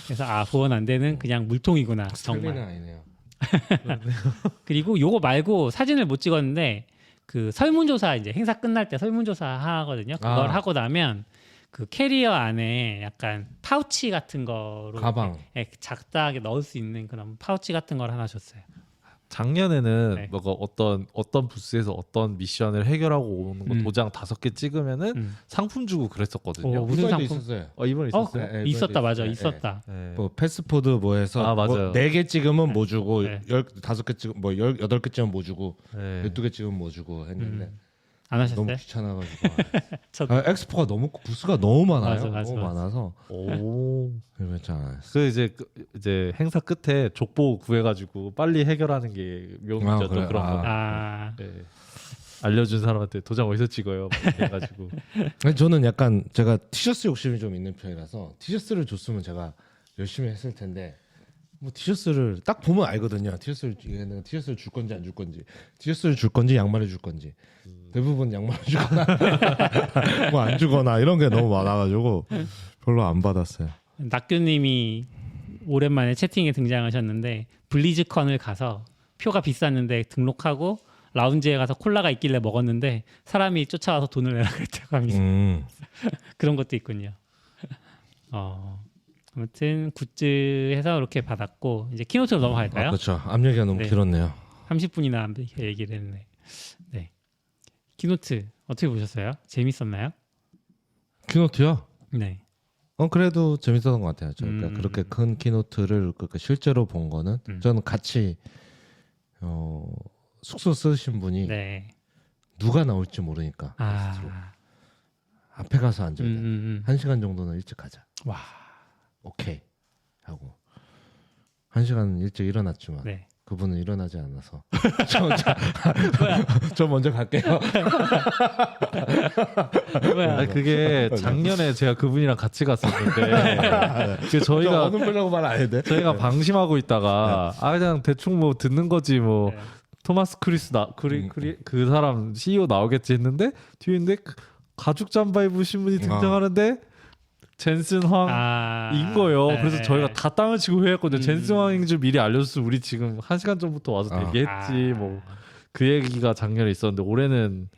그래서 보온 안 되는 그냥 물통이구나 스탠리는 정말. 아니네요. 그리고 요거 말고 사진을 못 찍었는데 그 설문조사 이제 행사 끝날 때 설문조사 하거든요. 그걸 하고 나면 그 캐리어 안에 약간 파우치 같은 거로 가방. 이렇게 작다하게 넣을 수 있는 그런 파우치 같은 걸 하나 줬어요. 작년에는 네. 뭐가 어떤 부스에서 어떤 미션을 해결하고 오는 거 도장 5개 찍으면은 상품 주고 그랬었거든요. 무슨 이번에도 상품? 있었어요. 이번에 있었어요. 네, 있었다 맞아 네, 있었다. 네. 뭐 패스포드 뭐 해서 맞아요. 4개 찍으면 뭐 주고 네. 15개 찍으면 뭐 18개 찍으면 뭐 주고 네. 12개 찍으면 뭐 주고 했는데 안 하셨어요? 너무 귀찮아가지고 저도. 엑스포가 부스가 너무 많아요. 맞아. 너무 많아서 오. 그래서 잘 이제 행사 끝에 족보 구해가지고 빨리 해결하는 게 묘미죠. 또 그래요? 그런 거. 네. 알려준 사람한테 도장 어디서 찍어요? 막 해가지고. 저는 약간 제가 티셔츠 욕심이 좀 있는 편이라서 티셔츠를 줬으면 제가 열심히 했을 텐데 뭐 티셔츠를 딱 보면 알거든요. 티셔츠를 줄 건지 안 줄 건지, 티셔츠를 줄 건지 양말을 줄 건지. 대부분 양말을 주거나 뭐 안 주거나 이런 게 너무 많아가지고 별로 안 받았어요. 낙규님이 오랜만에 채팅에 등장하셨는데 블리즈컨을 가서 표가 비쌌는데 등록하고 라운지에 가서 콜라가 있길래 먹었는데 사람이 쫓아와서 돈을 내라 그랬다고 합니다. 그런 것도 있군요. 아무튼 굿즈해서 이렇게 받았고 이제 키노트로 넘어갈까요? 그렇죠. 앞얘기가 너무 네. 길었네요. 30분이나 얘기를 했네. 네. 키노트 어떻게 보셨어요? 재밌었나요? 키노트요? 네. 그래도 재밌었던 것 같아요. 저희가 그렇게 큰 키노트를 그렇게 실제로 본 거는 저는 같이 숙소 쓰신 분이 네. 누가 나올지 모르니까 앞에 가서 앉아야 돼. 1시간 정도는 일찍 가자. 와. 오케이 하고 1시간 일찍 일어났지만 네. 그분은 일어나지 않아서 저 먼저 갈게요. 뭐야? 그게 작년에 제가 그분이랑 같이 갔었는데 그 저희가 어느 분이라고 말 안 해도 돼? 저희가 방심하고 있다가 그냥 대충 뭐 듣는 거지 뭐 네. 토마스 크리스 그 사람 CEO 나오겠지 했는데 뒤에 있는데 가죽 잠바 입으신 분이 등장하는데 젠슨 황인 거예요. 네. 그래서 저희가 다 땅을 치고 회했거든요. 젠슨 황인 줄 미리 알려줬으면 우리 지금 1시간 전부터 와서 대기했지. 뭐 그 얘기가 작년에 있었는데 올해는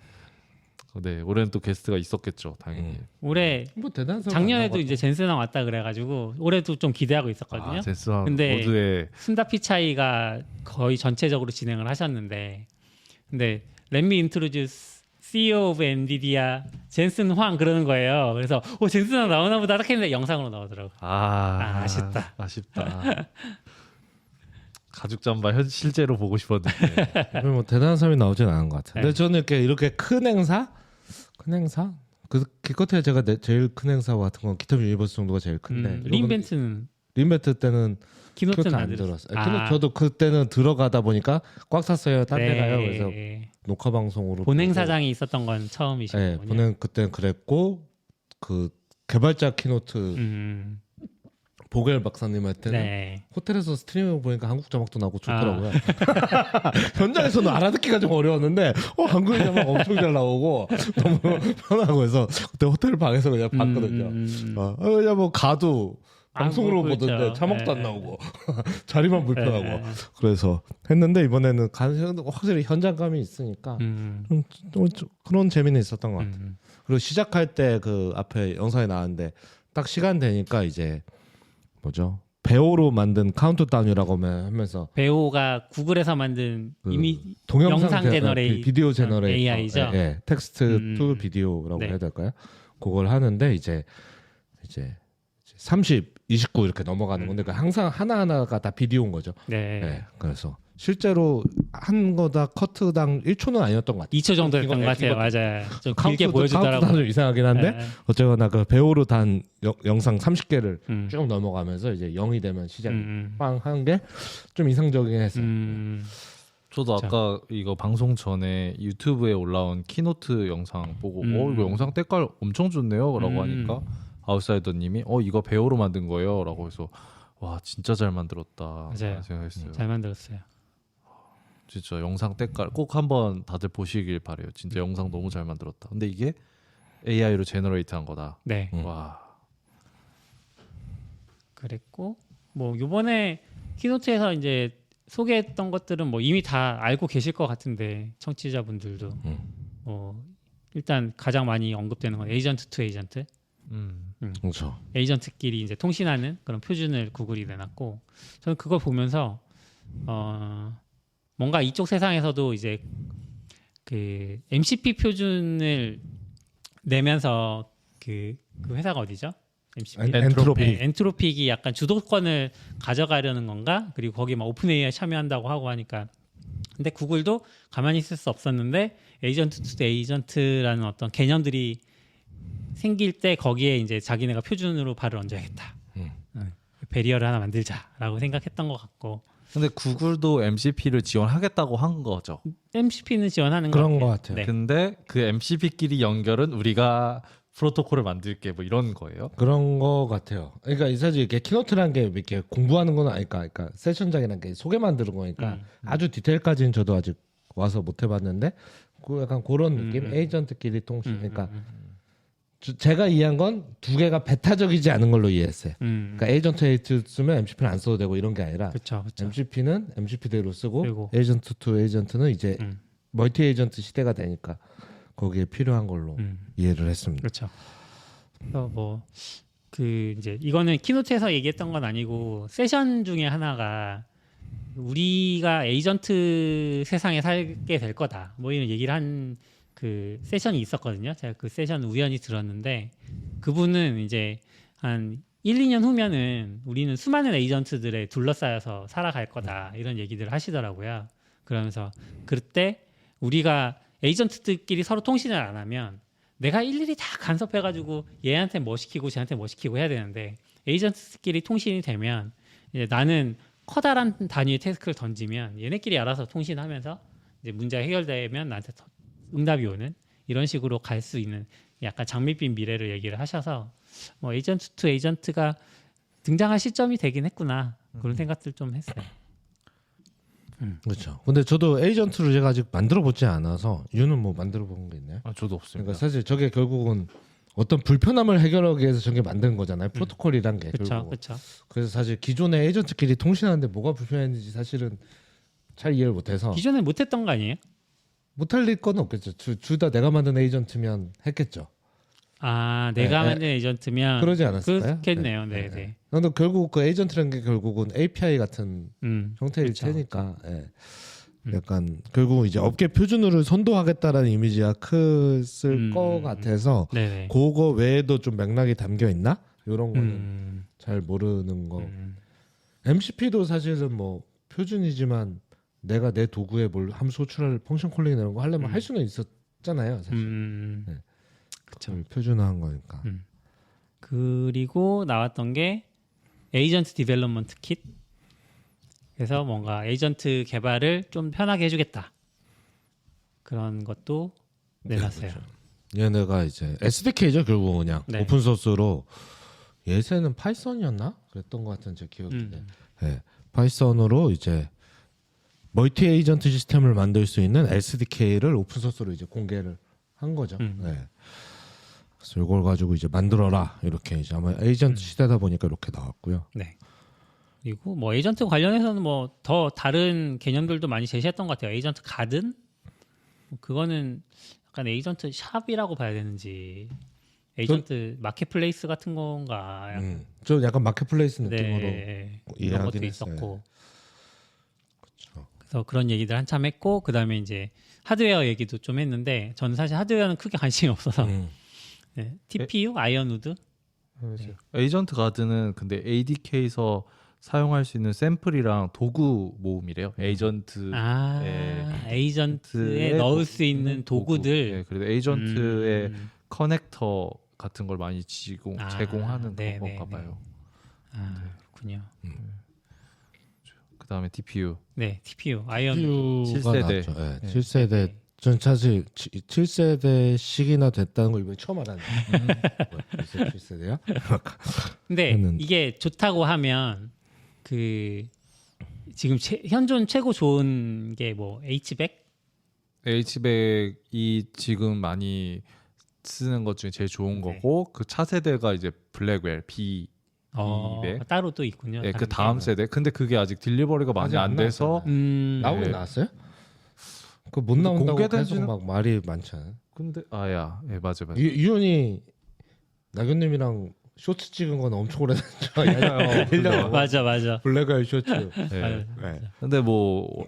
또 게스트가 있었겠죠, 당연히. 올해 뭐 대단한 사람 작년에도 이제 젠슨왕 왔다 그래가지고 올해도 좀 기대하고 있었거든요. 젠슨 황 근데 모두의 순다피차이가 거의 전체적으로 진행을 하셨는데, 근데 Let me introduce CEO of NVIDIA 젠슨 황 그러는 거예요. 그래서 젠슨 황 나오나 보다 딱 했는데 영상으로 나오더라고. 아쉽다. 아쉽다. 가죽 잠바 실제로 보고 싶었는데. 뭐 대단한 사람이 나오진 않은 것 같아요. 네. 근데 저는 이렇게 큰 행사 그 기껏해야 제가 제일 큰 행사 같은 건 기타 유니버스 정도가 제일 큰데 린벤트 때는 키노트는 안 안 들었어요. 키노트 저도 그때는 들어가다 보니까 꽉 찼어요. 딴 데 가요. 그래서 녹화 방송으로 본행사장이 있었던 건 처음이시군요. 네, 본행 그때는 그랬고 그 개발자 키노트 보겔 박사님한테는 네. 호텔에서 스트리밍을 보니까 한국 자막도 나오고 좋더라고요. 현장에서는 알아듣기가 좀 어려웠는데 한국 자막 엄청 잘 나오고 너무 편하고 해서 그때 호텔 방에서 그냥 봤거든요. 그냥 뭐 가도 방송으로 그렇죠. 보던데 자막도 네. 안 나오고 자리만 불편하고 네. 그래서 했는데 이번에는 확실히 현장감이 있으니까 좀 그런 재미는 있었던 것 같아요. 그리고 시작할 때 그 앞에 영상에 나왔는데 딱 시간 되니까 이제 뭐죠? 배우로 만든 카운트다운이라고 하면서 배우가 구글에서 만든 이미 동영상 영상 제너레이 비디오 제너레이터 AI죠. 텍스트 투 비디오라고 해야 될까요? 그걸 하는데 이제 30, 29 이렇게 넘어가는 건데 항상 하나하나가 다 비디오인 거죠. 네. 그래서 실제로 한 거다 커트당 1초는 아니었던 것 같아요. 2초 정도 됐던 것 같아요. 맞아요. 좀 길게 보여주더라고요. 카운트다운 좀 이상하긴 한데 네. 어쨌거나 그 배우로 단 영상 30개를 쭉 넘어가면서 이제 0이 되면 시작 빵 하는 게 좀 이상적이긴 했어요. 저도 아까 이거 방송 전에 유튜브에 올라온 키노트 영상 보고 이거 영상 때깔 엄청 좋네요라고 하니까 아웃사이더님이 이거 배우로 만든 거예요라고 해서 와 진짜 잘 만들었다 맞아요. 생각했어요. 잘 만들었어요. 진짜 영상 때깔 꼭 한번 다들 보시길 바래요. 진짜 영상 너무 잘 만들었다. 근데 이게 AI로 제너레이트한 거다. 네. 와. 그랬고 뭐 이번에 키노트에서 이제 소개했던 것들은 뭐 이미 다 알고 계실 것 같은데 청취자분들도 일단 가장 많이 언급되는 건 에이전트 투 에이전트. 그렇죠. 에이전트끼리 이제 통신하는 그런 표준을 구글이 내놨고 저는 그걸 보면서 뭔가 이쪽 세상에서도 이제 그 MCP 표준을 내면서 그 회사가 어디죠? MCP 엔트로피. 네, 엔트로픽이 약간 주도권을 가져가려는 건가? 그리고 거기 막 오픈 AI 참여한다고 하고 하니까 근데 구글도 가만히 있을 수 없었는데 에이전트 투 에이전트라는 어떤 개념들이 생길 때 거기에 이제 자기네가 표준으로 발을 얹어야겠다. 배리어를 하나 만들자라고 생각했던 것 같고. 근데 구글도 MCP를 지원하겠다고 한 거죠. MCP는 지원하는 그런 것 것 같아요. 같아요. 네. 근데 그 MCP끼리 연결은 우리가 프로토콜을 만들게 뭐 이런 거예요? 그런 거 같아요. 그러니까 사실 이게 키노트라는 게 이렇게 공부하는 건 아니까, 그러니까 세션장이라는 게 소개만 들은 거니까 아주 디테일까지는 저도 아직 와서 못 해봤는데 그 약간 그런 느낌, 에이전트끼리 통신. 그러니까 제가 이해한 건 두 개가 배타적이지 않은 걸로 이해했어요. 그러니까 에이전트 에이트 쓰면 MCP는 안 써도 되고 이런 게 아니라 그쵸. MCP는 MCP대로 쓰고 그리고 에이전트 투 에이전트는 이제 멀티 에이전트 시대가 되니까 거기에 필요한 걸로 이해를 했습니다. 그렇죠. 뭐그 이제 이거는 키노트에서 얘기했던 건 아니고 세션 중에 하나가 우리가 에이전트 세상에 살게 될 거다. 뭐 이런 얘기를 한 그 세션이 있었거든요. 제가 그 세션 우연히 들었는데 그분은 이제 한 1, 2년 후면은 우리는 수많은 에이전트들에 둘러싸여서 살아갈 거다. 이런 얘기들을 하시더라고요. 그러면서 그때 우리가 에이전트들끼리 서로 통신을 안 하면 내가 일일이 다 간섭해가지고 얘한테 뭐 시키고 쟤한테 뭐 시키고 해야 되는데 에이전트끼리 통신이 되면 이제 나는 커다란 단위의 태스크를 던지면 얘네끼리 알아서 통신하면서 이제 문제가 해결되면 나한테 응답이 오는 이런 식으로 갈 수 있는 약간 장밋빛 미래를 얘기를 하셔서 뭐 에이전트 투 에이전트가 등장할 시점이 되긴 했구나 그런 생각들 좀 했어요. 그렇죠. 근데 저도 에이전트를 제가 아직 만들어 보지 않아서 유는 뭐 만들어 본 게 있나요? 아, 저도 없습니다. 그러니까 사실 저게 결국은 어떤 불편함을 해결하기 위해서 저게 만든 거잖아요. 프로토콜이란 게 그렇죠, 결국. 그렇죠. 그래서 사실 기존의 에이전트끼리 통신하는데 뭐가 불편했는지 사실은 잘 이해를 못해서 기존에 못했던 거 아니에요? 못할 건 없겠죠. 둘 다 내가 만든 에이전트면 했겠죠. 아, 내가 네, 만든 에이전트면 그러지 않았을까요? 그렇겠네요. 네, 네. 근데 결국 그 에이전트라는 게 결국은 API 같은 형태일 그렇죠. 테니까 약간 결국 이제 업계 표준으로 선도하겠다라는 이미지가 클 거 같아서 네, 네. 그거 외에도 좀 맥락이 담겨 있나? 이런 거는 잘 모르는 거. MCP도 사실은 뭐 표준이지만 내가 내 도구에 뭘 함수 호출할 펑션 콜링 이런 거 하려면 할 수는 있었잖아요. 사실. 네. 그렇죠. 표준화한 거니까. 그리고 나왔던 게 에이전트 디벨롭먼트 킷. 그래서 뭔가 에이전트 개발을 좀 편하게 해주겠다. 그런 것도 내놨어요. 그렇죠. 얘네가 이제 SDK죠 결국 그냥 네. 오픈 소스로 예세는 파이썬이었나 그랬던 것 같은 제 기억인데 네. 파이썬으로 이제 멀티 에이전트 시스템을 만들 수 있는 SDK를 오픈 소스로 이제 공개를 한 거죠. 네. 그래서 이걸 가지고 이제 만들어라 이렇게 이제 아마 에이전트 시대다 보니까 이렇게 나왔고요. 네. 그리고 뭐 에이전트 관련해서는 뭐 더 다른 개념들도 많이 제시했던 것 같아요. 에이전트 가든 그거는 약간 에이전트 샵이라고 봐야 되는지 에이전트 마켓플레이스 같은 건가? 좀 약간 마켓플레이스 느낌으로 네, 이런 이해하긴 것도 했어요. 있었고. 그래서 그런 얘기들 한참 했고 그다음에 이제 하드웨어 얘기도 좀 했는데 저는 사실 하드웨어는 크게 관심이 없어서 네, TPU, 아이언우드 에이전트 가드는 근데 ADK에서 사용할 수 있는 샘플이랑 도구 모음이래요. 에이전트 에이전트에 넣을 수 있는 도구들. 네, 그래서 에이전트의 커넥터 같은 걸 많이 제공하는 건가 봐요. 그렇군요. 그다음에 TPU. 네, TPU, 아이언 7세대. 네, 7세대. 전 사실 7세대씩이나 됐다는 걸 이번에 처음 알았는데. 7세대야? 근데 이게 좋다고 하면 그 지금 현존 최고 좋은 게 뭐 H100? H100이 지금 많이 쓰는 것 중에 제일 좋은 거고 그 차세대가 이제 블랙웰 B200 따로 또 있군요. 네, 그 다음 세대. 근데 그게 아직 딜리버리가 많이 안 돼서 나오긴 나왔어요? 그 못 나온다고 공개된 계속 막 말이 많잖아요. 근데 맞아. 유연이 낙연님이랑 쇼츠 찍은 건 엄청 오래됐죠. 맞아. 블랙아이 쇼츠. 네. 근데 뭐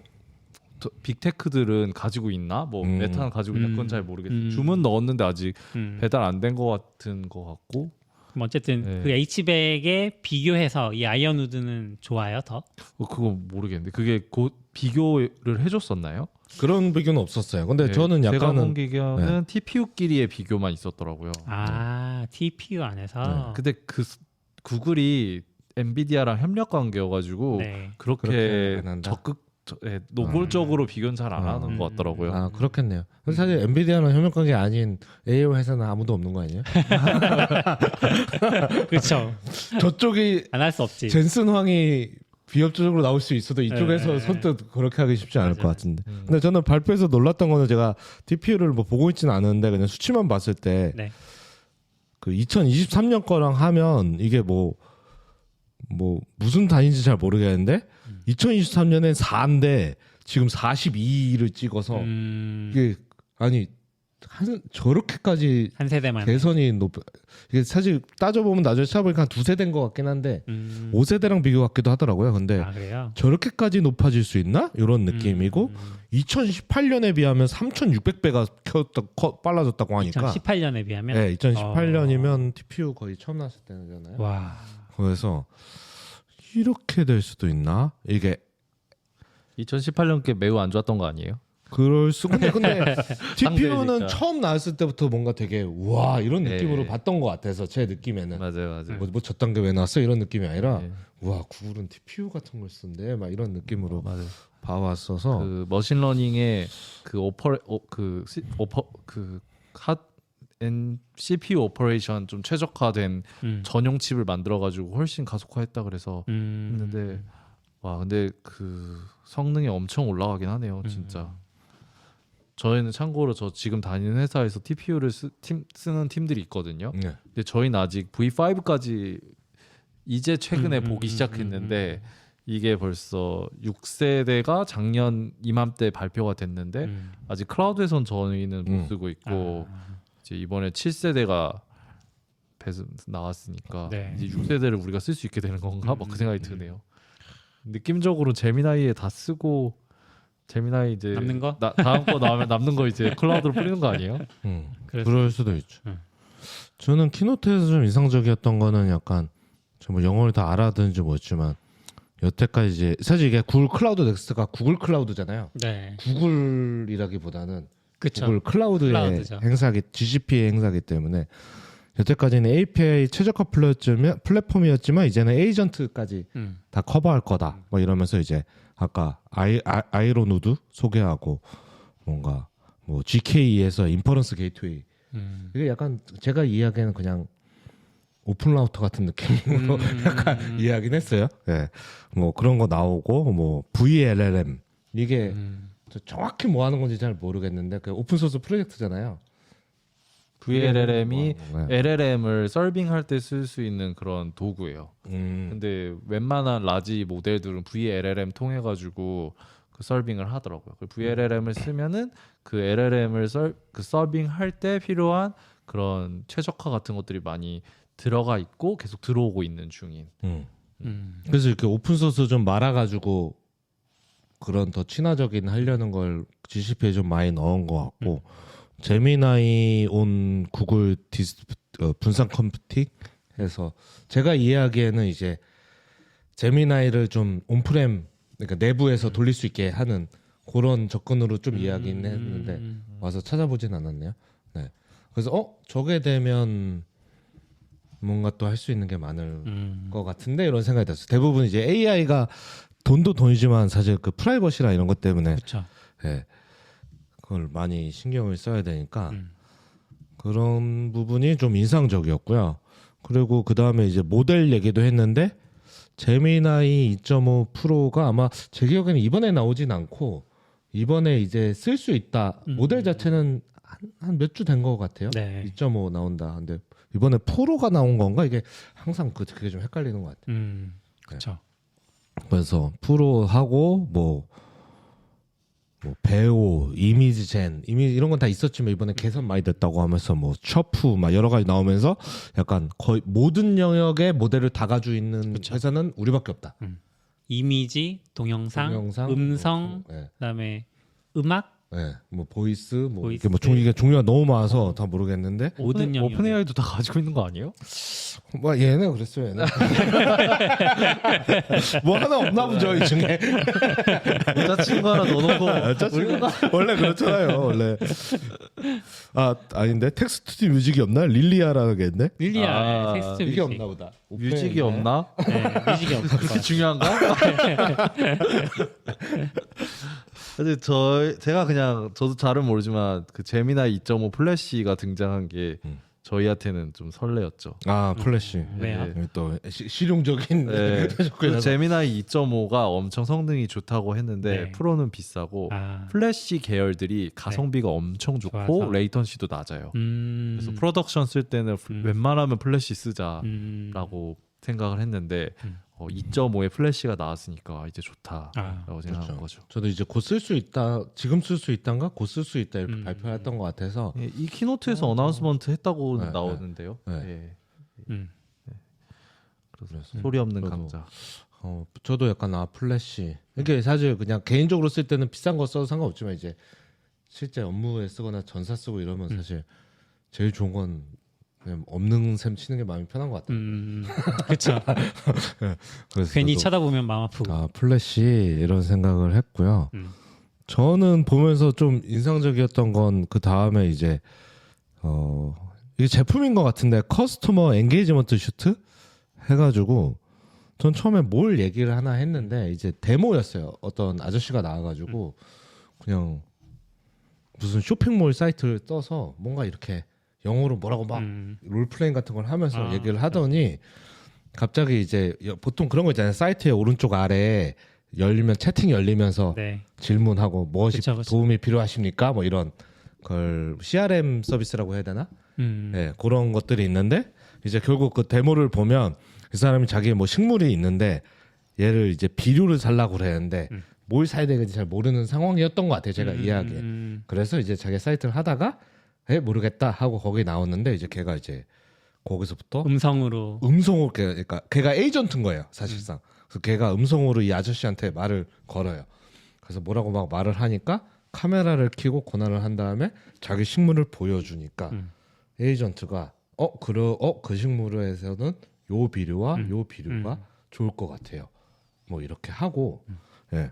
빅테크들은 가지고 있나? 뭐 메타는 가지고 있나? 그건 잘 모르겠어요. 주문 넣었는데 아직 배달 안 된 것 같은 것 같고. 어쨌든 그 H100에 비교해서 이 아이언우드는 좋아요 더? 그거 모르겠는데 그게 곧 비교를 해줬었나요? 그런 비교는 없었어요. 근데 저는 제가 약간은 본 비교는 TPU끼리의 비교만 있었더라고요. TPU 안에서. 근데 그 구글이 엔비디아랑 협력 관계여가지고 그렇게 적극 노골적으로 비교는 잘 안 하는 것 같더라고요. 아 그렇겠네요. 근데 사실 엔비디아는 협력관계 아닌 AO 회사는 아무도 없는 거 아니에요? 그렇죠. 저쪽이 안 할 수 없지. 젠슨 황이 비협조적으로 나올 수 있어도 이쪽에서 네. 선뜻 그렇게 하기 쉽지 않을 맞아요. 것 같은데. 근데 저는 발표에서 놀랐던 거는 제가 TPU를 뭐 보고 있지는 않은데 그냥 수치만 봤을 때 네. 그 2023년 거랑 하면 이게 뭐 무슨 단위인지 잘 모르겠는데 2023년엔 4인데 지금 42를 찍어서 이게 아니 저렇게까지 한 세대만. 개선이 이게 사실 따져보면 나중에 찾아보니까 한 2세대인 것 같긴 한데 5세대랑 비교 같기도 하더라고요. 근데 아 그래요? 저렇게까지 높아질 수 있나? 이런 느낌이고 2018년에 비하면 3,600배가 빨라졌다고 하니까 2018년에 비하면. 네, 2018년이면 TPU 거의 처음 나왔을 때잖아요. 와. 그래서 이렇게 될 수도 있나? 이게 2018년께 매우 안 좋았던 거 아니에요? 그럴 수 근데 TPU는 상대니까. 처음 나왔을 때부터 뭔가 되게 와 이런 느낌으로 네. 봤던 것 같아서 제 느낌에는 맞아요. 뭐 저딴 게 왜 나왔어 이런 느낌이 아니라 네. 와 구글은 TPU 같은 걸 쓴대 막 이런 느낌으로 맞아요. 봐왔어서 그 머신러닝의 CPU 오퍼레이션 좀 최적화된 전용 칩을 만들어 가지고 훨씬 가속화했다 그래서 했는데 와 근데 그 성능이 엄청 올라가긴 하네요 진짜. 저희는 참고로 저 지금 다니는 회사에서 TPU를 쓰는 팀들이 있거든요. 네. 근데 저희는 아직 V5까지 이제 최근에 보기 시작했는데 이게 벌써 6세대가 작년 이맘때 발표가 됐는데 아직 클라우드에선 저희는 못 쓰고 있고 이제 이번에 7세대가 나왔으니까 네. 이제 6세대를 우리가 쓸 수 있게 되는 건가? 막 그 생각이 드네요. 느낌적으로 제미나이에 다 쓰고 제미나이 이제 남는 거? 다음 거 나오면 남는 거 이제 클라우드로 뿌리는 거 아니에요? 그럴 수도 있죠. 저는 키노트에서 좀 인상적이었던 거는 약간 뭐 영어를 다 알아듣는지 모르지만 여태까지 이제 사실 이게 구글 클라우드 넥스트가 구글 클라우드잖아요. 네. 구글이라기보다는 그쵸. 구글 클라우드의 클라우드죠. 행사기 GCP의 행사기 때문에 여태까지는 API 최적화 플랫폼이었지만 이제는 에이전트까지 다 커버할 거다. 뭐 이러면서 이제 아까 아이로누드 소개하고 뭔가 뭐 GK에서 인퍼런스 게이트웨이 이게 약간 제가 이해하기에는 그냥 오픈 라우터 같은 느낌으로 약간 이해하긴 했어요. 예. 뭐 그런 거 나오고 뭐 VLLM 이게 정확히 뭐 하는 건지 잘 모르겠는데 그 오픈 소스 프로젝트잖아요. VLLM이 네. LLM을 서빙할 때 쓸 수 있는 그런 도구예요. 근데 웬만한 라지 모델들은 VLLM 통해 가지고 그 서빙을 하더라고요. 그 VLLM을 쓰면은 그 LLM을 서빙할 때 필요한 그런 최적화 같은 것들이 많이 들어가 있고 계속 들어오고 있는 중인. 그래서 이렇게 오픈 소스 좀 말아가지고 그런 더 친화적인 하려는 걸 GCP에 좀 많이 넣은 것 같고 제미나이 온 구글 분산 컴퓨팅해서 제가 이해하기에는 이제 제미나이를 좀 온프렘 그러니까 내부에서 돌릴 수 있게 하는 그런 접근으로 좀 이해하긴 했는데 와서 찾아보진 않았네요. 네. 그래서 저게 되면 뭔가 또 할 수 있는 게 많을 것 같은데 이런 생각이 들었어요. 대부분 이제 AI가 돈도 돈이지만 사실 그 프라이버시나 이런 것 때문에 그렇죠. 예, 그걸 많이 신경을 써야 되니까 그런 부분이 좀 인상적이었고요. 그리고 그 다음에 이제 모델 얘기도 했는데 제미나이 2.5 프로가 아마 제 기억에는 이번에 나오진 않고 이번에 이제 쓸 수 있다. 모델 자체는 한 몇 주 된 것 같아요. 네. 2.5 나온다. 근데 이번에 프로가 나온 건가? 이게 항상 그게 좀 헷갈리는 것 같아요. 그렇죠. 그래서 프로하고 뭐 배우, 이미지 이런 건 다 있었지만 이번에 개선 많이 됐다고 하면서 뭐 셔프 막 여러 가지 나오면서 약간 거의 모든 영역의 모델을 다 가지고 있는 그쵸. 회사는 우리밖에 없다. 이미지, 동영상, 음성, 네. 그다음에 음악, 네, 뭐 보이스, 뭐 보이스. 이게 뭐 종류가 너무 많아서 다 모르겠는데 모든 영역. 오픈AI도 다 가지고 있는 거 아니에요? 뭐 얘는 그랬어요. 얘는 뭐 하나 없나 보죠 이 중에. 여자친구 하나 넣어놓고 원래 그렇잖아요. 원래 아닌데 텍스트 뮤직이 없나? 릴리아라는 게 있네. 릴리아 텍스트 이게 뮤직. 없나 보다. 뮤직이 없나? 네, 뮤직이 없을 그렇게 거야. 중요한가? 근데 제가 그냥 저도 잘은 모르지만 그 제미나이 2.5 플래시가 등장한 게 저희한테는 좀 설레였죠. 아 플래시. 왜요? 네. 또 실용적인 네. 접근이라서. 그 제미나이 2.5가 엄청 성능이 좋다고 했는데 네. 프로는 비싸고 아, 플래시 계열들이 가성비가 엄청 좋고 좋아서. 레이턴시도 낮아요. 그래서 음, 프로덕션 쓸 때는 웬만하면 플래시 쓰자라고 음, 생각을 했는데 2.5의 플래시가 나왔으니까 이제 좋다라고 생각한 거죠. 저도 이제 곧 쓸 수 있다, 지금 쓸 수 있단가, 곧 쓸 수 있다 이렇게 음. 발표했던 것 같아서. 예, 이 키노트에서 어나운스먼트 했다고 네, 나오는데요. 네. 예. 음. 그래서 소리 없는 저도. 강자. 저도 약간 플래시. 이게 사실 그냥 개인적으로 쓸 때는 비싼 거 써도 상관없지만 이제 실제 업무에 쓰거나 전사 쓰고 이러면 사실 제일 좋은 건 그냥 없는 셈 치는 게 마음이 편한 것 같아요. 그렇죠. 그래서 괜히 저도 쳐다보면 마음 아프고. 플래시 이런 생각을 했고요. 음. 저는 보면서 좀 인상적이었던 건 그 다음에 이제 이게 제품인 것 같은데 커스터머 엔게이지먼트 슈트 해가지고 전 처음에 뭘 얘기를 하나 했는데 이제 데모였어요. 어떤 아저씨가 나와가지고 그냥 무슨 쇼핑몰 사이트를 떠서 뭔가 이렇게 영어로 뭐라고 막 롤플레잉 같은 걸 하면서 얘기를 하더니 갑자기 이제 보통 그런 거 있잖아요. 사이트의 오른쪽 아래에 열리면 채팅 열리면서 네. 질문하고 무엇이 그쵸. 도움이 필요하십니까? 뭐 이런 걸 CRM 서비스라고 해야 되나? 네, 그런 것들이 있는데 이제 결국 그 데모를 보면 그 사람이 자기 뭐 식물이 있는데 얘를 이제 비료를 살라고 그랬는데 뭘 사야 되는지 잘 모르는 상황이었던 것 같아요. 제가 이해하기에. 그래서 이제 자기 사이트를 하다가 모르겠다 하고 거기 나왔는데 이제 걔가 이제 거기서부터 음성으로. 음성으로 그러니까 걔가 에이전트인 거예요 사실상. 그래서 걔가 음성으로 이 아저씨한테 말을 걸어요. 그래서 뭐라고 막 말을 하니까 카메라를 켜고 권한을 한 다음에 자기 식물을 보여주니까 에이전트가 그 식물에서는 요 비료와 요 비료가 좋을 것 같아요. 뭐 이렇게 하고 예.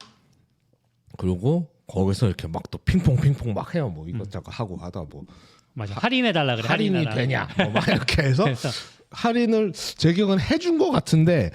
그리고 거기서 이렇게 막 또 핑퐁 막 해요. 뭐 이것저것 하고 하다 뭐 맞아. 할인해 달라 그래. 할인이 할인해달라. 되냐 뭐 막 이렇게 해서 그래서 할인을 제 기억은 해준 것 같은데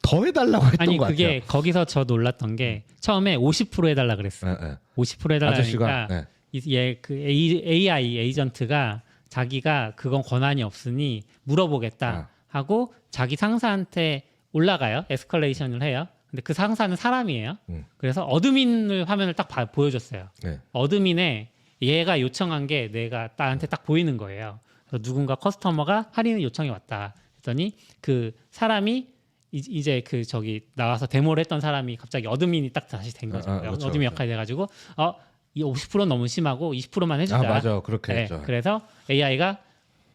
더 해달라고 했던 아니 것 그게 같아요. 거기서 저 놀랐던 게 처음에 50% 해달라 그랬어. 예, 예. 50% 해달라 아저씨가 그러니까 얘그 AI 에이전트가 자기가 그건 권한이 없으니 물어보겠다 하고 자기 상사한테 올라가요. 에스컬레이션을 해요. 근데 그 상사는 사람이에요. 그래서 어드민을 화면을 딱 보여줬어요. 네. 어드민에 얘가 요청한 게 내가 나한테 딱 보이는 거예요. 그래서 누군가 커스터머가 할인을 요청해 왔다 했더니 그 사람이 이제 그 저기 나와서 데모를 했던 사람이 갑자기 어드민이 딱 다시 된 거죠. 그렇죠, 어드민 역할이 돼가지고 이 50%는 너무 심하고 20%만 해주자. 맞아 그렇게 네, 했죠. 그래서 AI가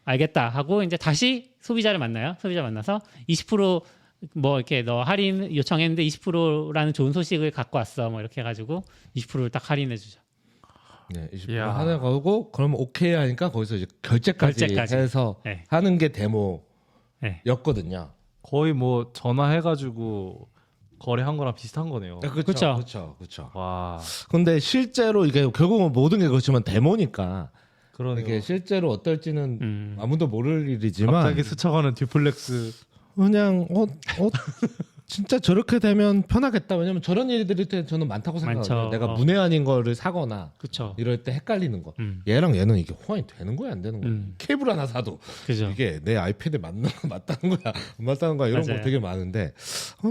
알겠다 하고 이제 다시 소비자를 만나요. 소비자 만나서 20%뭐 이렇게 너 할인 요청했는데 20%라는 좋은 소식을 갖고 왔어. 뭐 이렇게 해가지고 20%를 딱 할인해 주죠. 네, 20% 이야. 하나 가고 그러면 오케이 하니까 거기서 이제 결제까지 해서 네. 하는 게 네. 데모였거든요. 거의 뭐 전화해가지고 거래한 거랑 비슷한 거네요. 그쵸. 그렇죠. 와, 근데 실제로 이게 결국은 모든 게 그렇지만 데모니까 그러네요. 이게 실제로 어떨지는 음. 아무도 모를 일이지만 갑자기 스쳐가는 듀플렉스. 그냥 진짜 저렇게 되면 편하겠다. 왜냐면 저런 일들이 저는 많다고 생각해요. 많죠. 내가 문외한인 거를 사거나 그렇죠. 이럴 때 헷갈리는 거. 음. 얘랑 얘는 이게 호환이 되는 거야 안 되는 거야. 음. 케이블 하나 사도 그죠. 이게 내 아이패드에 맞다는 거야 안 맞다는 거야 이런 맞아요. 거 되게 많은데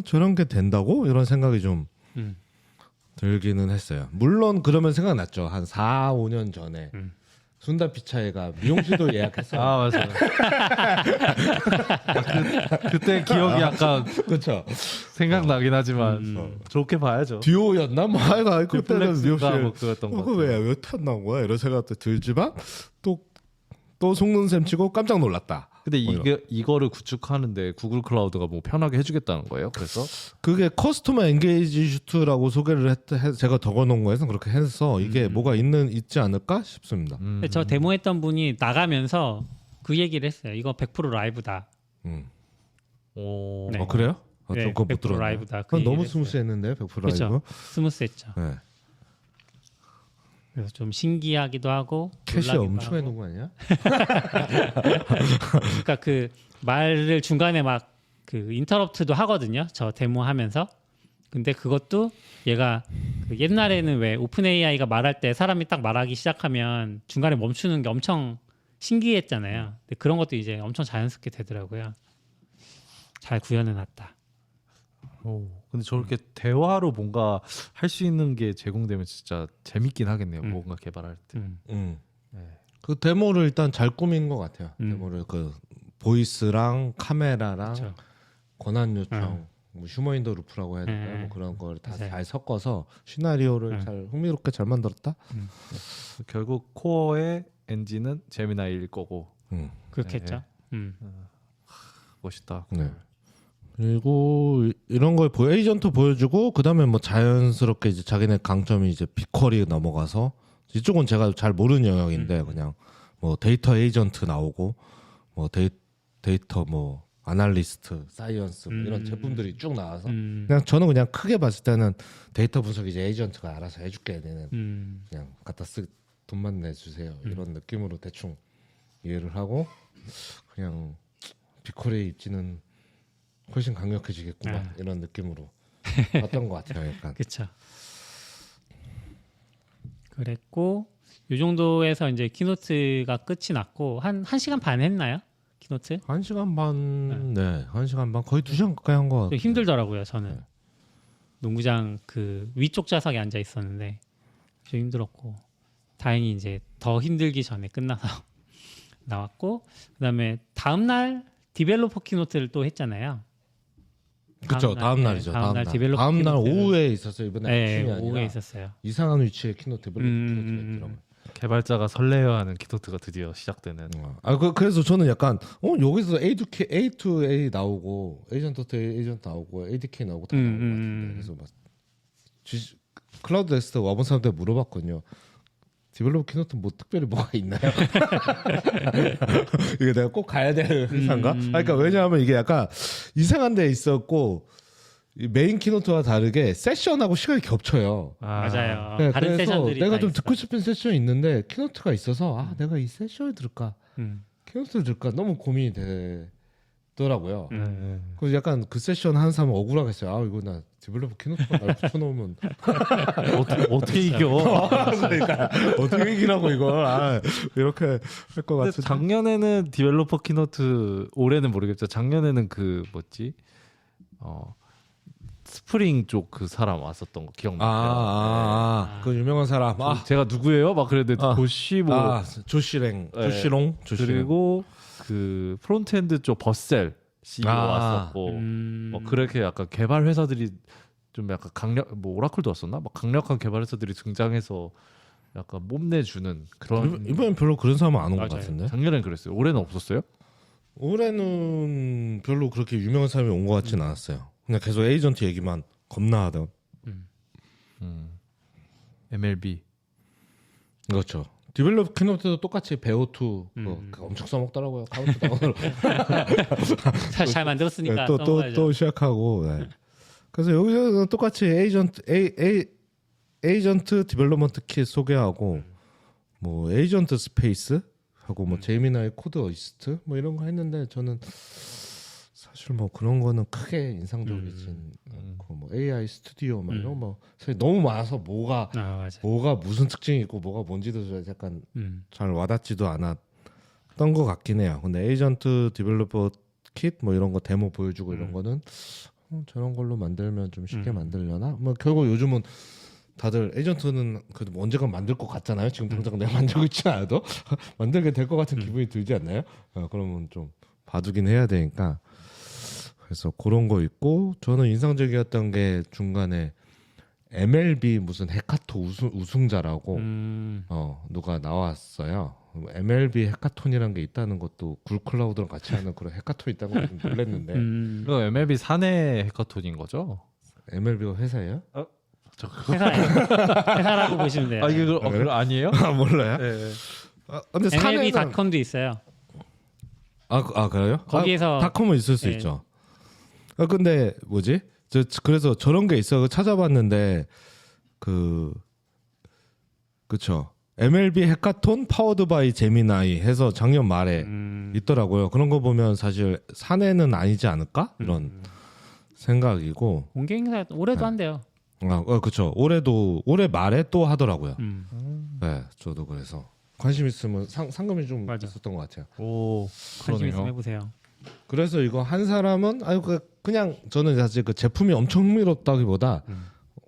저런 게 된다고 이런 생각이 좀 음. 들기는 했어요. 물론 그러면 생각났죠. 한 4, 5년 전에 순다 피차이가 미용실도 예약했어요. 아 맞아요. 그때 기억이 약간 그렇죠. 생각나긴 하지만 좋게 봐야죠. 듀오였나 뭐 하여간 그때는 듀플렉스인가 미용실 뭐 그랬던 것 그거 왜 탔나온 거야 이런 생각도 들지만 또 속는 셈 치고 깜짝 놀랐다. 근데 뭐 이런. 이거를 구축하는데 구글 클라우드가 뭐 편하게 해주겠다는 거예요. 그래서 그게 커스터머 엔게이지 슈트라고 소개를 제가 적어놓은 거에서 그렇게 해서 이게 뭐가 있지 않을까 싶습니다. 근데 저 데모했던 분이 나가면서 그 얘기를 했어요. 이거 100% 라이브다. 오, 네. 그래요? 네, 저 그거 못 100% 들었네. 라이브다. 그 그건 너무 얘기를 했어요. 스무스했는데 100% 그렇죠. 라이브. 스무스했죠. 네. 그래서 좀 신기하기도 하고 캐시 놀라기도 엄청 하고. 해놓은 거 아니야? 그러니까 그 말을 중간에 막 그 인터럽트도 하거든요. 저 데모하면서. 근데 그것도 얘가 그 옛날에는 왜 오픈 AI가 말할 때 사람이 딱 말하기 시작하면 중간에 멈추는 게 엄청 신기했잖아요. 근데 그런 것도 이제 엄청 자연스럽게 되더라고요. 잘 구현해놨다. 오, 근데 저렇게 대화로 뭔가 할 수 있는 게 제공되면 진짜 재밌긴 하겠네요. 뭔가 개발할 때. 네. 그 데모를 일단 잘 꾸민 것 같아요. 데모를 그 보이스랑 카메라랑 그쵸. 권한 요청, 뭐 휴머 인더 루프라고 해야 될까요? 뭐 그런 걸 다 맞아요. 잘 섞어서 시나리오를 잘 흥미롭게 잘 만들었다. 결국 코어의 엔진은 제미나이일 거고. 그렇겠죠. 멋있다. 네. 그리고 이런 걸 에이전트 보여주고 그다음에 뭐 자연스럽게 이제 자기네 강점이 이제 빅쿼리 넘어가서 이쪽은 제가 잘 모르는 영역인데 그냥 뭐 데이터 에이전트 나오고 뭐 데이터 뭐 아날리스트, 사이언스 뭐 이런 제품들이 쭉 나와서 그냥 저는 그냥 크게 봤을 때는 데이터 분석 이제 에이전트가 알아서 해줄게 되는 그냥 갖다 돈만 내주세요 이런 느낌으로 대충 이해를 하고 그냥 빅쿼리 입지는 훨씬 강력해지겠구만 이런 느낌으로 봤던 것 같아요. 약간. 그렇죠. 그랬고 이 정도에서 이제 키노트가 끝이 났고 한 1시간 반 했나요? 키노트? 1시간 반, 네, 1시간 반 거의 2시간 가까이 한 것 같아요. 힘들더라고요. 저는 농구장 그 위쪽 좌석에 앉아 있었는데 좀 힘들었고 다행히 이제 더 힘들기 전에 끝나서 나왔고 그다음에 다음 날 디벨로퍼 키노트를 또 했잖아요. 그렇죠. 다음 날이죠. 다음 날 디벨로퍼 다음 날 키노트를. 오후에 있었어요. 이번에 네, 아침이 아니라 오후에 있었어요. 이상한 위치에 키노트 디벨로퍼 키노트가 있더라고요. 개발자가 설레어하는 키노트가 드디어 시작되는. 그래서 저는 약간 여기서 A to A 나오고 에이전트 to 에이전트 나오고 ADK 나오고 다 나오는 것 같은데 그래서 막 클라우드 엑스터 와본 사람들 물어봤거든요. 디벨로퍼 키노트 뭐 특별히 뭐가 있나요? 이게 내가 꼭 가야 되는 회사인가? 그러니까 왜냐하면 이게 약간 이상한 데 있었고 이 메인 키노트와 다르게 세션하고 시간이 겹쳐요. 맞아요. 네, 다른 그래서 세션들이 내가 다 좀 있어. 듣고 싶은 세션이 있는데 키노트가 있어서 내가 이 세션을 들을까 키노트를 들을까 너무 고민이 되더라고요. 그래서 약간 그 세션 하는 사람은 억울하겠어요. 이거 나 디벨로퍼 키노트만 날 붙여놓으면 어떻게 이겨? 그러니까 어떻게 이기라고 이걸 이렇게 할 것 근데 같은데 작년에는 디벨로퍼 키노트 올해는 모르겠죠. 작년에는 그 뭐지? 스프링 쪽 그 사람 왔었던 거 기억나요? 그 유명한 사람 제가 누구예요? 막 그랬는데 도시 뭐 조시롱 그리고 그 프론트엔드 쪽 버셀 CEO 왔었고 뭐 그렇게 약간 개발 회사들이 좀 약간 강력 뭐 오라클도 왔었나? 막 강력한 개발 회사들이 등장해서 약간 뽐내주는 그런. 이번엔 별로 그런 사람은 안 온 것 맞아요. 같은데 작년엔 그랬어요. 올해는 없었어요? 올해는 별로 그렇게 유명한 사람이 온 것 같진 않았어요. 그냥 계속 에이전트 얘기만 겁나 하던. MLB. 그렇죠. 디벨로퍼 키노트도 똑같이 베오2 엄청 써먹더라고요. 카운트 다운으로. 잘 만들었으니까 또 써먹어야죠. 시작하고. 네. 그래서 여기서 똑같이 에이전트 디벨로먼트 킷 소개하고 뭐 에이전트 스페이스 하고 뭐 제미나이 코드 어시스트 뭐 이런 거 했는데 저는 사실 뭐 그런 거는 크게 인상적이진 않고 뭐 AI 스튜디오 막 이런 뭐 사실 너무 많아서 뭐가 무슨 특징이 있고 뭐가 뭔지도 약간 잘 와닿지도 않았던 것 같긴 해요. 근데 에이전트 디벨로퍼 킷 뭐 이런 거 데모 보여주고 이런 거는 저런 걸로 만들면 좀 쉽게 만들려나? 뭐 결국 요즘은 다들 에이전트는 그래도 뭐 언젠가 만들 것 같잖아요. 지금 당장 내가 만들고 있지 않아도 만들게 될 것 같은 기분이 들지 않나요? 그러면 좀 봐두긴 해야 되니까. 그래서 그런 거 있고 저는 인상적이었던 게 중간에 MLB 무슨 해카토 우승자라고 누가 나왔어요. MLB 해카톤이라는 게 있다는 것도 굴클라우드랑 같이 하는 그런 해카톤이 있다는 걸 좀 놀랐는데 이거 MLB 사내 해커톤인 거죠? MLB가 회사예요? 회사라고 보시면 돼요. 이게 그거 아니에요? 몰라요? 네. 근데 사내는 MLB.com도 있어요. 그래요? 거기에서 닷컴은 있을 수 네. 있죠. 근데 뭐지? 그래서 저런 게 있어 찾아봤는데 그쵸. MLB 해카톤 파워드 바이 제미나이 해서 작년 말에 있더라고요. 그런 거 보면 사실 사내는 아니지 않을까? 이런 생각이고. 공개 행사 올해도 한대요. 그렇죠. 올해 말에 또 하더라고요. 네, 저도 그래서 관심 있으면 상금이 좀 맞아. 있었던 것 같아요. 오, 관심 있으면 그러네요. 해보세요. 그래서 이거 한 사람은 그냥 저는 사실 그 제품이 엄청 흥미롭다기보다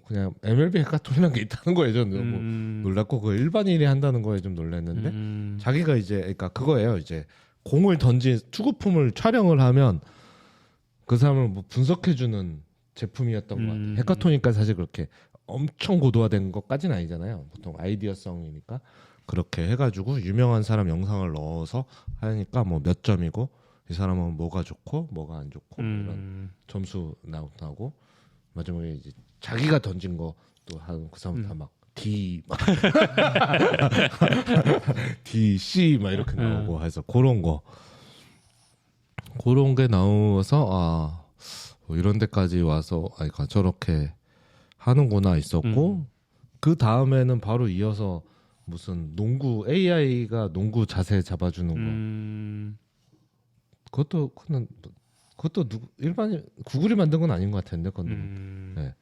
그냥 MLB 해카톤이라는 게 있다는 거에 좀 놀랐고 그 일반인이 한다는 거에 좀 놀랐는데 자기가 이제 그러니까 그거예요. 이제 공을 던진 투구품을 촬영을 하면 그 사람을 뭐 분석해주는 제품이었던 것 같아요. 해카톤이니까 사실 그렇게 엄청 고도화된 것까지는 아니잖아요. 보통 아이디어성이니까 그렇게 해가지고 유명한 사람 영상을 넣어서 하니까 뭐 몇 점이고 이 사람은 뭐가 좋고 뭐가 안 좋고 이런 점수 나오고 마지막에 이제 자기가 던진 거 또 한 그 사람 다막 D 막 D, C 막 이렇게 나오고 해서 그런 게 나와서 뭐 이런 데까지 와서 그러니까 저렇게 하는구나 있었고 그 다음에는 바로 이어서 무슨 농구 AI가 농구 자세 잡아주는 거 그것도 일반인 구글이 만든 건 아닌 것 같은데 그건 네.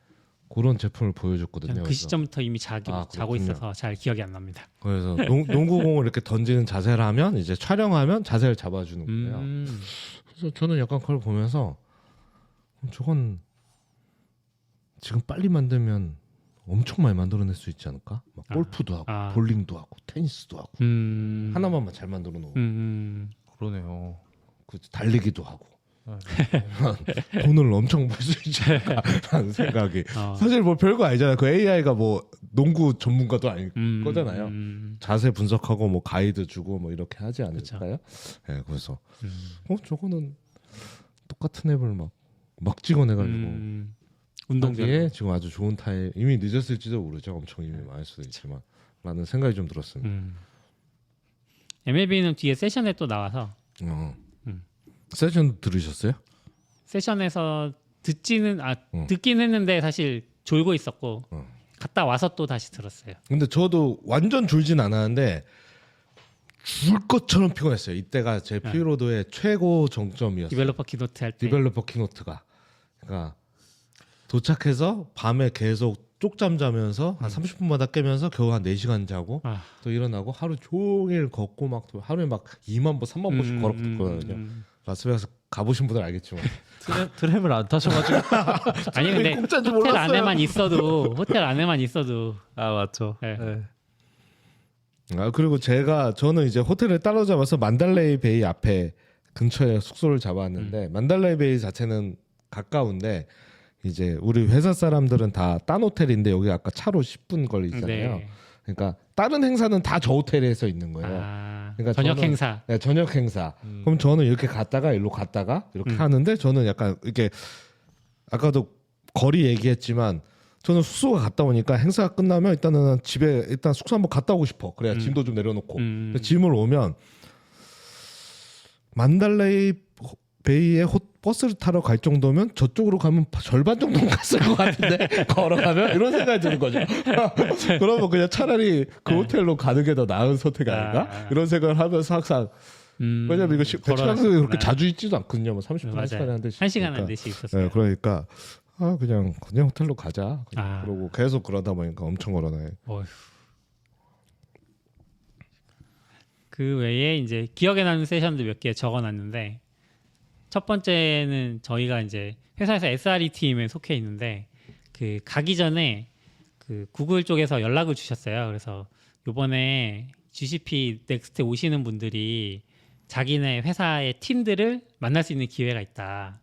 그런 제품을 보여줬거든요. 그 시점부터 이미 자고 그렇군요. 있어서 잘 기억이 안 납니다. 그래서 농구공을 이렇게 던지는 자세를 하면 이제 촬영하면 자세를 잡아주는 거예요. 그래서 저는 약간 그걸 보면서 저건 지금 빨리 만들면 엄청 많이 만들어낼 수 있지 않을까? 막 골프도 하고 볼링도 하고 테니스도 하고 하나만 잘 만들어 놓으면 그러네요. 그 달리기도 하고 돈을 엄청 벌 수 있지 않을까라는 생각이 사실 뭐 별거 아니잖아요. 그 AI가 뭐 농구 전문가도 아닐 거잖아요. 자세 분석하고 뭐 가이드 주고 뭐 이렇게 하지 않을까요? 네, 그래서 저거는 똑같은 앱을 막 찍어내가지고 운동기에 지금 아주 좋은 타임 이미 늦었을지도 모르죠. 엄청 이미 많을 수도 있지만 라는 생각이 좀 들었습니다. MLB는 뒤에 세션에 또 나와서 세션 들으셨어요? 세션에서 듣긴 했는데 사실 졸고 있었고 갔다 와서 또 다시 들었어요. 근데 저도 완전 졸진 않았는데 줄 것처럼 피곤했어요. 이때가 제 피로도의 최고 정점이었어요. 디벨로퍼 키노트 할 때. 디벨로퍼 키노트가 그러니까 도착해서 밤에 계속 쪽잠 자면서 한 30분마다 깨면서 겨우 한 4시간 자고 또 일어나고 하루 종일 걷고 막 하루에 막 2만 보 3만 보씩 걸었거든요. 라스베가스 가보신 분들 알겠지만 트램을 안 타셔가지고 아니 근데 호텔 안에만 있어도 맞죠. 네. 그리고 저는 이제 호텔을 따로잡아서 만달레이 베이 앞에 근처에 숙소를 잡았는데 만달레이 베이 자체는 가까운데 이제 우리 회사 사람들은 다 딴 호텔인데 여기 아까 차로 10분 걸리잖아요. 네. 그러니까 다른 행사는 다 저 호텔에서 있는 거예요. 그러니까 저녁 행사. 네, 저녁 행사. 그럼 저는 이렇게 갔다가 일로 갔다가 이렇게 하는데 저는 약간 이렇게 아까도 거리 얘기했지만 저는 숙소가 갔다 오니까 행사가 끝나면 일단은 집에 일단 숙소 한번 갔다 오고 싶어. 그래야 짐도 좀 내려놓고 짐을 오면 만달레이 베이에 버스를 타러 갈 정도면 저쪽으로 가면 절반 정도는 갔을 것 같은데 걸어가면 이런 생각이 드는 거죠. 그러면 그냥 차라리 그 호텔로 가는 게 더 나은 선택이 아닌가? 이런 생각을 하면서 항상 왜냐면 이거 배치장소에 그렇게 자주 있지도 않거든요. 뭐 30분 한 시간에 한 대씩. 한 시간에 한 대씩 있었어요. 네, 그러니까 그냥 호텔로 가자. 그러고 계속 그러다 보니까 엄청 걸어놔요. 그 외에 이제 기억에 남는 세션도 몇 개 적어놨는데 첫 번째는 저희가 이제 회사에서 SRE 팀에 속해 있는데 그 가기 전에 그 구글 쪽에서 연락을 주셨어요. 그래서 이번에 GCP 넥스트에 오시는 분들이 자기네 회사의 팀들을 만날 수 있는 기회가 있다.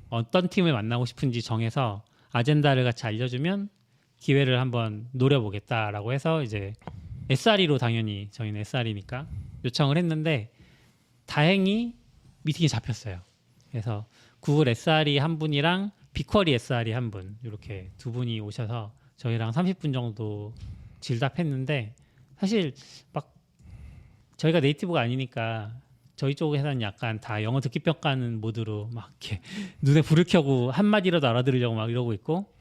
어떤 팀을 만나고 싶은지 정해서 아젠다를 같이 알려주면 기회를 한번 노려보겠다라고 해서 이제 SRE로 당연히 저희는 SRE니까 요청을 했는데 다행히 미팅이 잡혔어요. 그래서 구글 SRE 한 분이랑 빅쿼리 SRE 한 분 이렇게 두 분이 오셔서 저희랑 30분 정도 질답했는데 사실 막 저희가 네이티브가 아니니까 저희 쪽 회사는 약간 다 영어 듣기 평가하는 모드로 막 이렇게 눈에 불을 켜고 한마디라도 알아들으려고 막 이러고 있고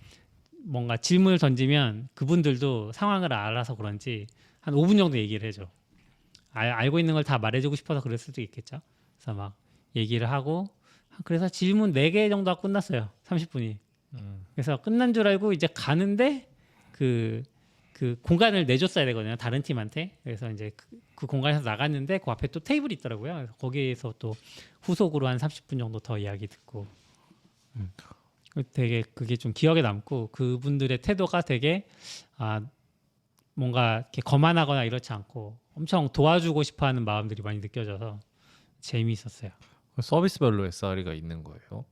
뭔가 질문을 던지면 그분들도 상황을 알아서 그런지 한 5분 정도 얘기를 해줘. 알고 있는 걸 다 말해주고 싶어서 그럴 수도 있겠죠. 그래서 막 얘기를 하고 그래서 질문 4개 정도가 끝났어요. 30분이. 그래서 끝난 줄 알고 이제 가는데 그 공간을 내줬어야 되거든요. 다른 팀한테. 그래서 이제 그 공간에서 나갔는데 그 앞에 또 테이블이 있더라고요. 그래서 거기에서 또 후속으로 한 30분 정도 더 이야기 듣고 되게 그게 좀 기억에 남고 그분들의 태도가 되게 뭔가 이렇게 거만하거나 이렇지 않고 엄청 도와주고 싶어하는 마음들이 많이 느껴져서 재미있었어요. 서비스별로 SRE가 있는 거예요.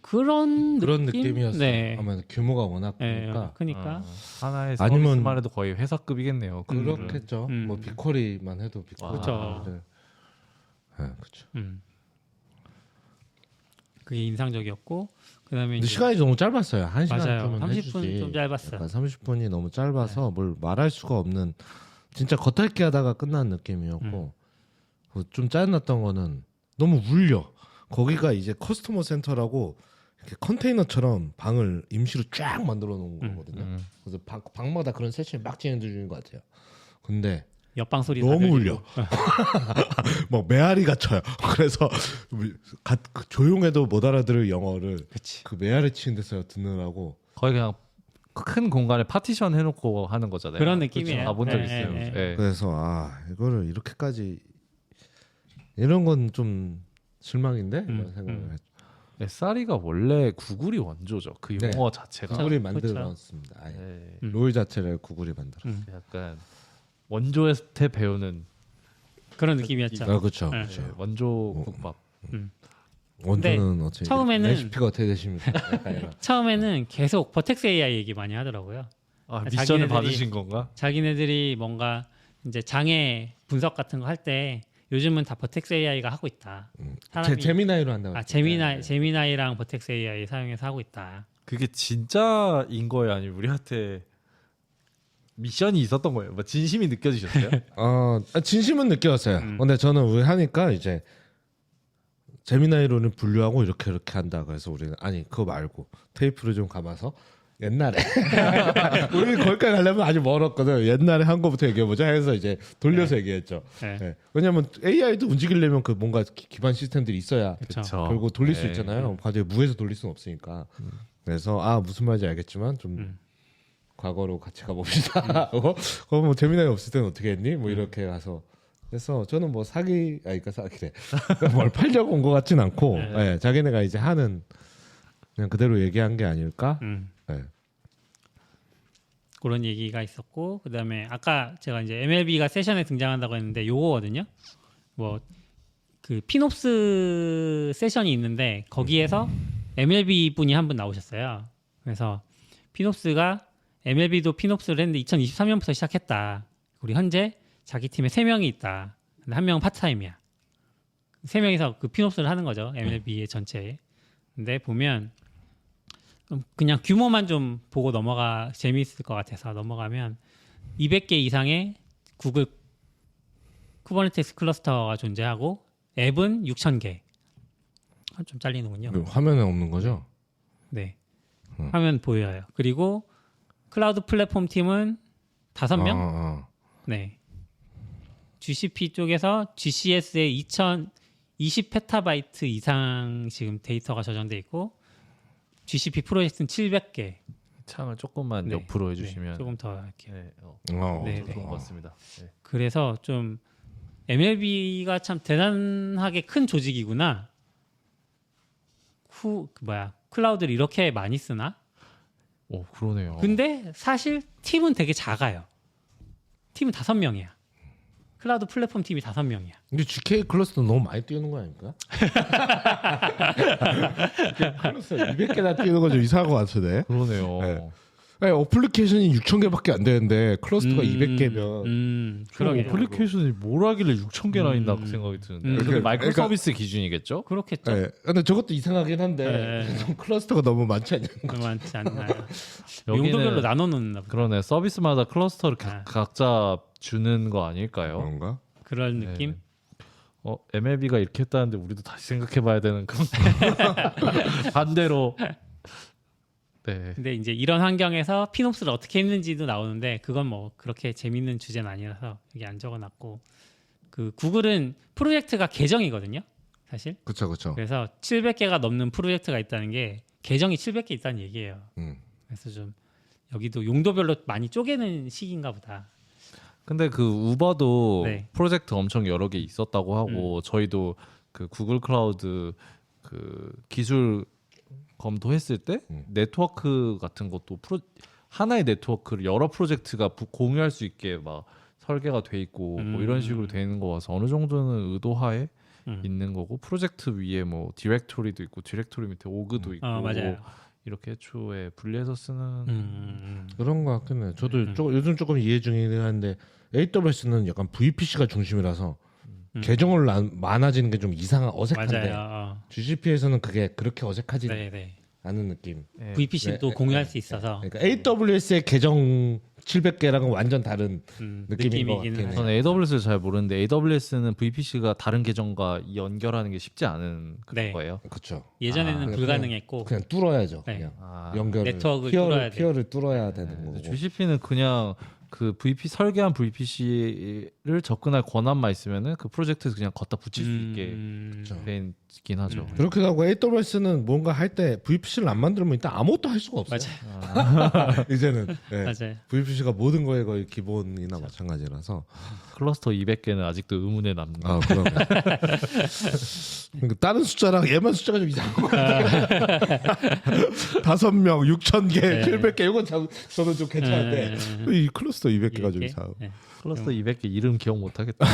그런 느낌? 느낌이었어요. 네. 아마 규모가 워낙 네, 크니까. 그러니까 하나의 아니면- 서비스만 해도 거의 회사급이겠네요. 그렇겠죠. 음. 뭐 빅쿼리만 해도 빅쿼리. 그쵸. 네, 그렇죠. 그게 인상적이었고 그다음에 근데 이제 시간이 너무 짧았어요. 한 맞아요. 시간쯤은 30분 해주지. 좀 짧았어요. 약간 30분이 너무 짧아서 뭘 말할 수가 없는 진짜 겉핥기 하다가 끝난 느낌이었고 좀 짜증났던 거는 너무 울려. 거기가 이제 커스터머 센터라고 이렇게 컨테이너처럼 방을 임시로 쫙 만들어 놓은 거거든요. 그래서 방마다 그런 세션이 막 진행 중인 것 같아요. 근데 옆방 소리 너무 다 들리고. 울려. 막 메아리가 쳐요. 그래서 조용해도 못 알아들을 영어를 그치. 그 메아리 치는 데서 듣느라고 거의 그냥 큰 공간에 파티션 해놓고 하는 거잖아요. 그런 느낌이에요. 가본 적 네, 있어요. 네, 네. 네. 그래서 이거를 이렇게까지 이런 건 좀 실망인데 이런 생각을 했죠. SRE가 원래 구글이 원조죠. 그 네. 용어 자체가. 구글이 그쵸. 만들어놨습니다. 아예. 네. 롤 자체를 구글이 만들어. 약간 원조한테 배우는 그런 느낌이었죠. 그렇죠. 네. 네, 원조 국밥. 원조는 어떻게 처음에는- 레시피가 어떻게 되십니까? 약간 이런. 처음에는 계속 버텍스 AI 얘기 많이 하더라고요. 미션을 자기네들이- 받으신 건가? 자기네들이 뭔가 이제 장애 분석 같은 거 할 때 요즘은 다 버텍스 AI가 하고 있다. 사람이- 제미나이로 한다고. 했죠. 네. 제미나이랑 버텍스 AI 사용해서 하고 있다. 그게 진짜인 거예요, 아니면 우리한테 미션이 있었던 거예요? 뭐 진심이 느껴지셨어요? 진심은 느꼈어요. 근데 저는 우리 하니까 이제 제미나이로는 분류하고 이렇게 한다. 그래서 우리는 아니 그거 말고 테이프를 좀 감아서 옛날에 우리 거기까지 가려면 아직 멀었거든. 옛날에 한 거부터 얘기해보자 해서 이제 돌려서 얘기했죠. 네. 네. 왜냐면 AI도 움직이려면 그 뭔가 기반 시스템들이 있어야 그쵸. 결국 돌릴 수 네. 있잖아요. 갑자기 무에서 돌릴 수는 없으니까. 그래서 무슨 말인지 알겠지만 좀 과거로 같이 가봅시다. 그럼 뭐 재미나이 없을 때는 어떻게 했니? 뭐 이렇게 가서 그래서 저는 뭐 그러니까 사기래. 뭘 팔려고 온 것 같진 않고 네, 자기네가 이제 하는 그냥 그대로 얘기한 게 아닐까? 네. 그런 얘기가 있었고 그다음에 아까 제가 이제 MLB가 세션에 등장한다고 했는데 요거거든요. 뭐 그 피놉스 세션이 있는데 거기에서 MLB 분이 한 분 나오셨어요. 그래서 피놉스가 MLB도 피놉스를 했는데 2023년부터 시작했다. 우리 현재 자기 팀에 3명이 있다. 근데 1명은 파트타임이야. 3명이서 그 피놉스를 하는 거죠. MLB의 전체에. 근데 보면 그냥 규모만 좀 보고 재미있을 것 같아서 넘어가면 200개 이상의 구글 쿠버네티스 클러스터가 존재하고 앱은 6,000개. 좀 잘리는군요. 화면에 없는 거죠? 네. 화면 보여요. 그리고 클라우드 플랫폼 팀은 5명? 네. GCP 쪽에서 GCS에 2020 페타바이트 이상 지금 데이터가 저장돼 있고 GCP 프로젝트는 700개. 창을 조금만 네. 옆으로 해주시면 조금 더 이렇게. 네, 네, 네. 좋은 것 같습니다. 네. 그래서 좀 MLB가 참 대단하게 큰 조직이구나. 클라우드를 이렇게 많이 쓰나? 오 그러네요. 근데 사실 팀은 되게 작아요. 팀은 5명이야. 클라우드 플랫폼 팀이 5명이야. 근데 GK 클러스터 너무 많이 띄우는 거 아닙니까? 클러스터 200개나 띄우는 거 좀 이상한 것 같은데. 그러네요. 네. 아니, 어플리케이션이 6,000개밖에 안 되는데 클러스터가 200개면 그러게. 어플리케이션이 뭘 하길래 6,000개나 있나 그 생각이 드는데. 그게 그러니까- 마이크로 서비스 기준이겠죠? 그렇겠죠. 네. 근데 저것도 이상하긴 한데 네. 클러스터가 너무 많지 않냐? 많지 않나요? 여기는 용도별로 나눠 놓나 보다. 그러네. 서비스마다 클러스터를 아. 각자 주는 거 아닐까요? 그런가? 그런 네. 느낌? MLB가 이렇게 했다는데 우리도 다시 생각해봐야 되는 그런 반대로. 네. 근데 이제 이런 환경에서 피놉스를 어떻게 했는지도 나오는데 그건 뭐 그렇게 재밌는 주제는 아니라서 여기 안 적어놨고 그 구글은 프로젝트가 계정이거든요. 사실. 그렇죠. 그래서 700개가 넘는 프로젝트가 있다는 게 계정이 700개 있다는 얘기예요. 그래서 좀 여기도 용도별로 많이 쪼개는 시기인가 보다. 근데 그 우버도 네. 프로젝트 엄청 여러 개 있었다고 하고 저희도 그 구글 클라우드 그 기술 검토했을 때 네트워크 같은 것도 하나의 네트워크를 여러 프로젝트가 공유할 수 있게 막 설계가 돼 있고 뭐 이런 식으로 되는 거 봐서 어느 정도는 의도하에 있는 거고 프로젝트 위에 뭐 디렉토리도 있고 디렉토리 밑에 오그도 있고 맞아요. 이렇게 애초에 분리해서 쓰는 그런 거 같긴 해요. 저도 요즘 조금 이해 중이긴 한데 AWS는 약간 VPC가 중심이라서 계정을 많아지는 게 좀 어색한데 맞아요. GCP에서는 그게 그렇게 어색하지 네. 않은 느낌. 네. VPC도 공유할 수 있어서 그러니까 AWS의 계정 700개랑은 완전 다른 느낌인 것 느낌이긴 같긴 해요. 저는 AWS를 잘 모르는데 AWS는 VPC가 다른 계정과 연결하는 게 쉽지 않은 그런 네. 거예요. 그렇죠. 예전에는 그냥- 불가능했고 그냥 뚫어야죠. 네. 그냥 아, 연결을 네트워크를 뚫어야 돼. 피어를 뚫어야 되는 거고. GCP는 그냥 그 설계한 VPC를 접근할 권한만 있으면은 그 프로젝트에서 그냥 걷다 붙일 수 있게 그렇죠. 되긴 하죠. 그렇게 하고 AWS는 뭔가 할 때 VPC를 안 만들면 일단 아무것도 할 수가 없어요. 맞아요. 이제는 네. 맞아요. VPC가 모든 거에 거의 기본이나 마찬가지라서. 클러스터 200개는 아직도 의문에 남는. 아 그럼. 그러니까 다른 숫자랑 얘만 숫자가 좀 이상한 거 같아요. 5명, 6,000개, 네. 700개 이건 저는 좀 괜찮은데 이 클러스터 200개가 좀 이렇게? 이상. 네. 클러스터 200개 이름 기억 못 하겠다.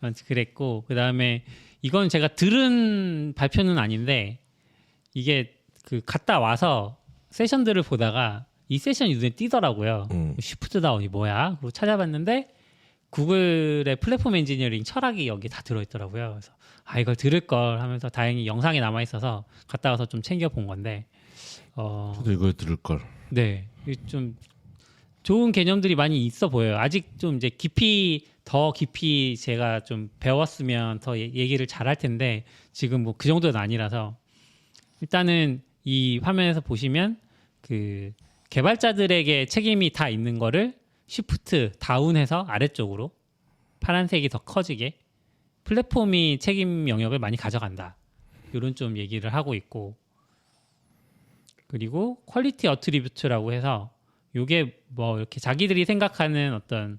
아무튼 그랬고 그 다음에 이건 제가 들은 발표는 아닌데 이게 그 갔다 와서 세션들을 보다가 이 세션이 눈에 띄더라고요. 쉬프트 다운이 뭐야? 그리고 찾아봤는데 구글의 플랫폼 엔지니어링 철학이 여기 다 들어있더라고요. 그래서 이걸 들을 걸 하면서 다행히 영상이 남아 있어서 갔다 와서 좀 챙겨 본 건데 저도 이걸 들을 걸. 네, 좀 좋은 개념들이 많이 있어 보여요. 아직 좀 이제 더 깊이 제가 좀 배웠으면 더 얘기를 잘할 텐데 지금 뭐 그 정도는 아니라서 일단은 이 화면에서 보시면 그 개발자들에게 책임이 다 있는 거를 쉬프트 다운해서 아래쪽으로 파란색이 더 커지게 플랫폼이 책임 영역을 많이 가져간다. 이런 좀 얘기를 하고 있고 그리고 퀄리티 어트리뷰트라고 해서 요게 뭐 이렇게 자기들이 생각하는 어떤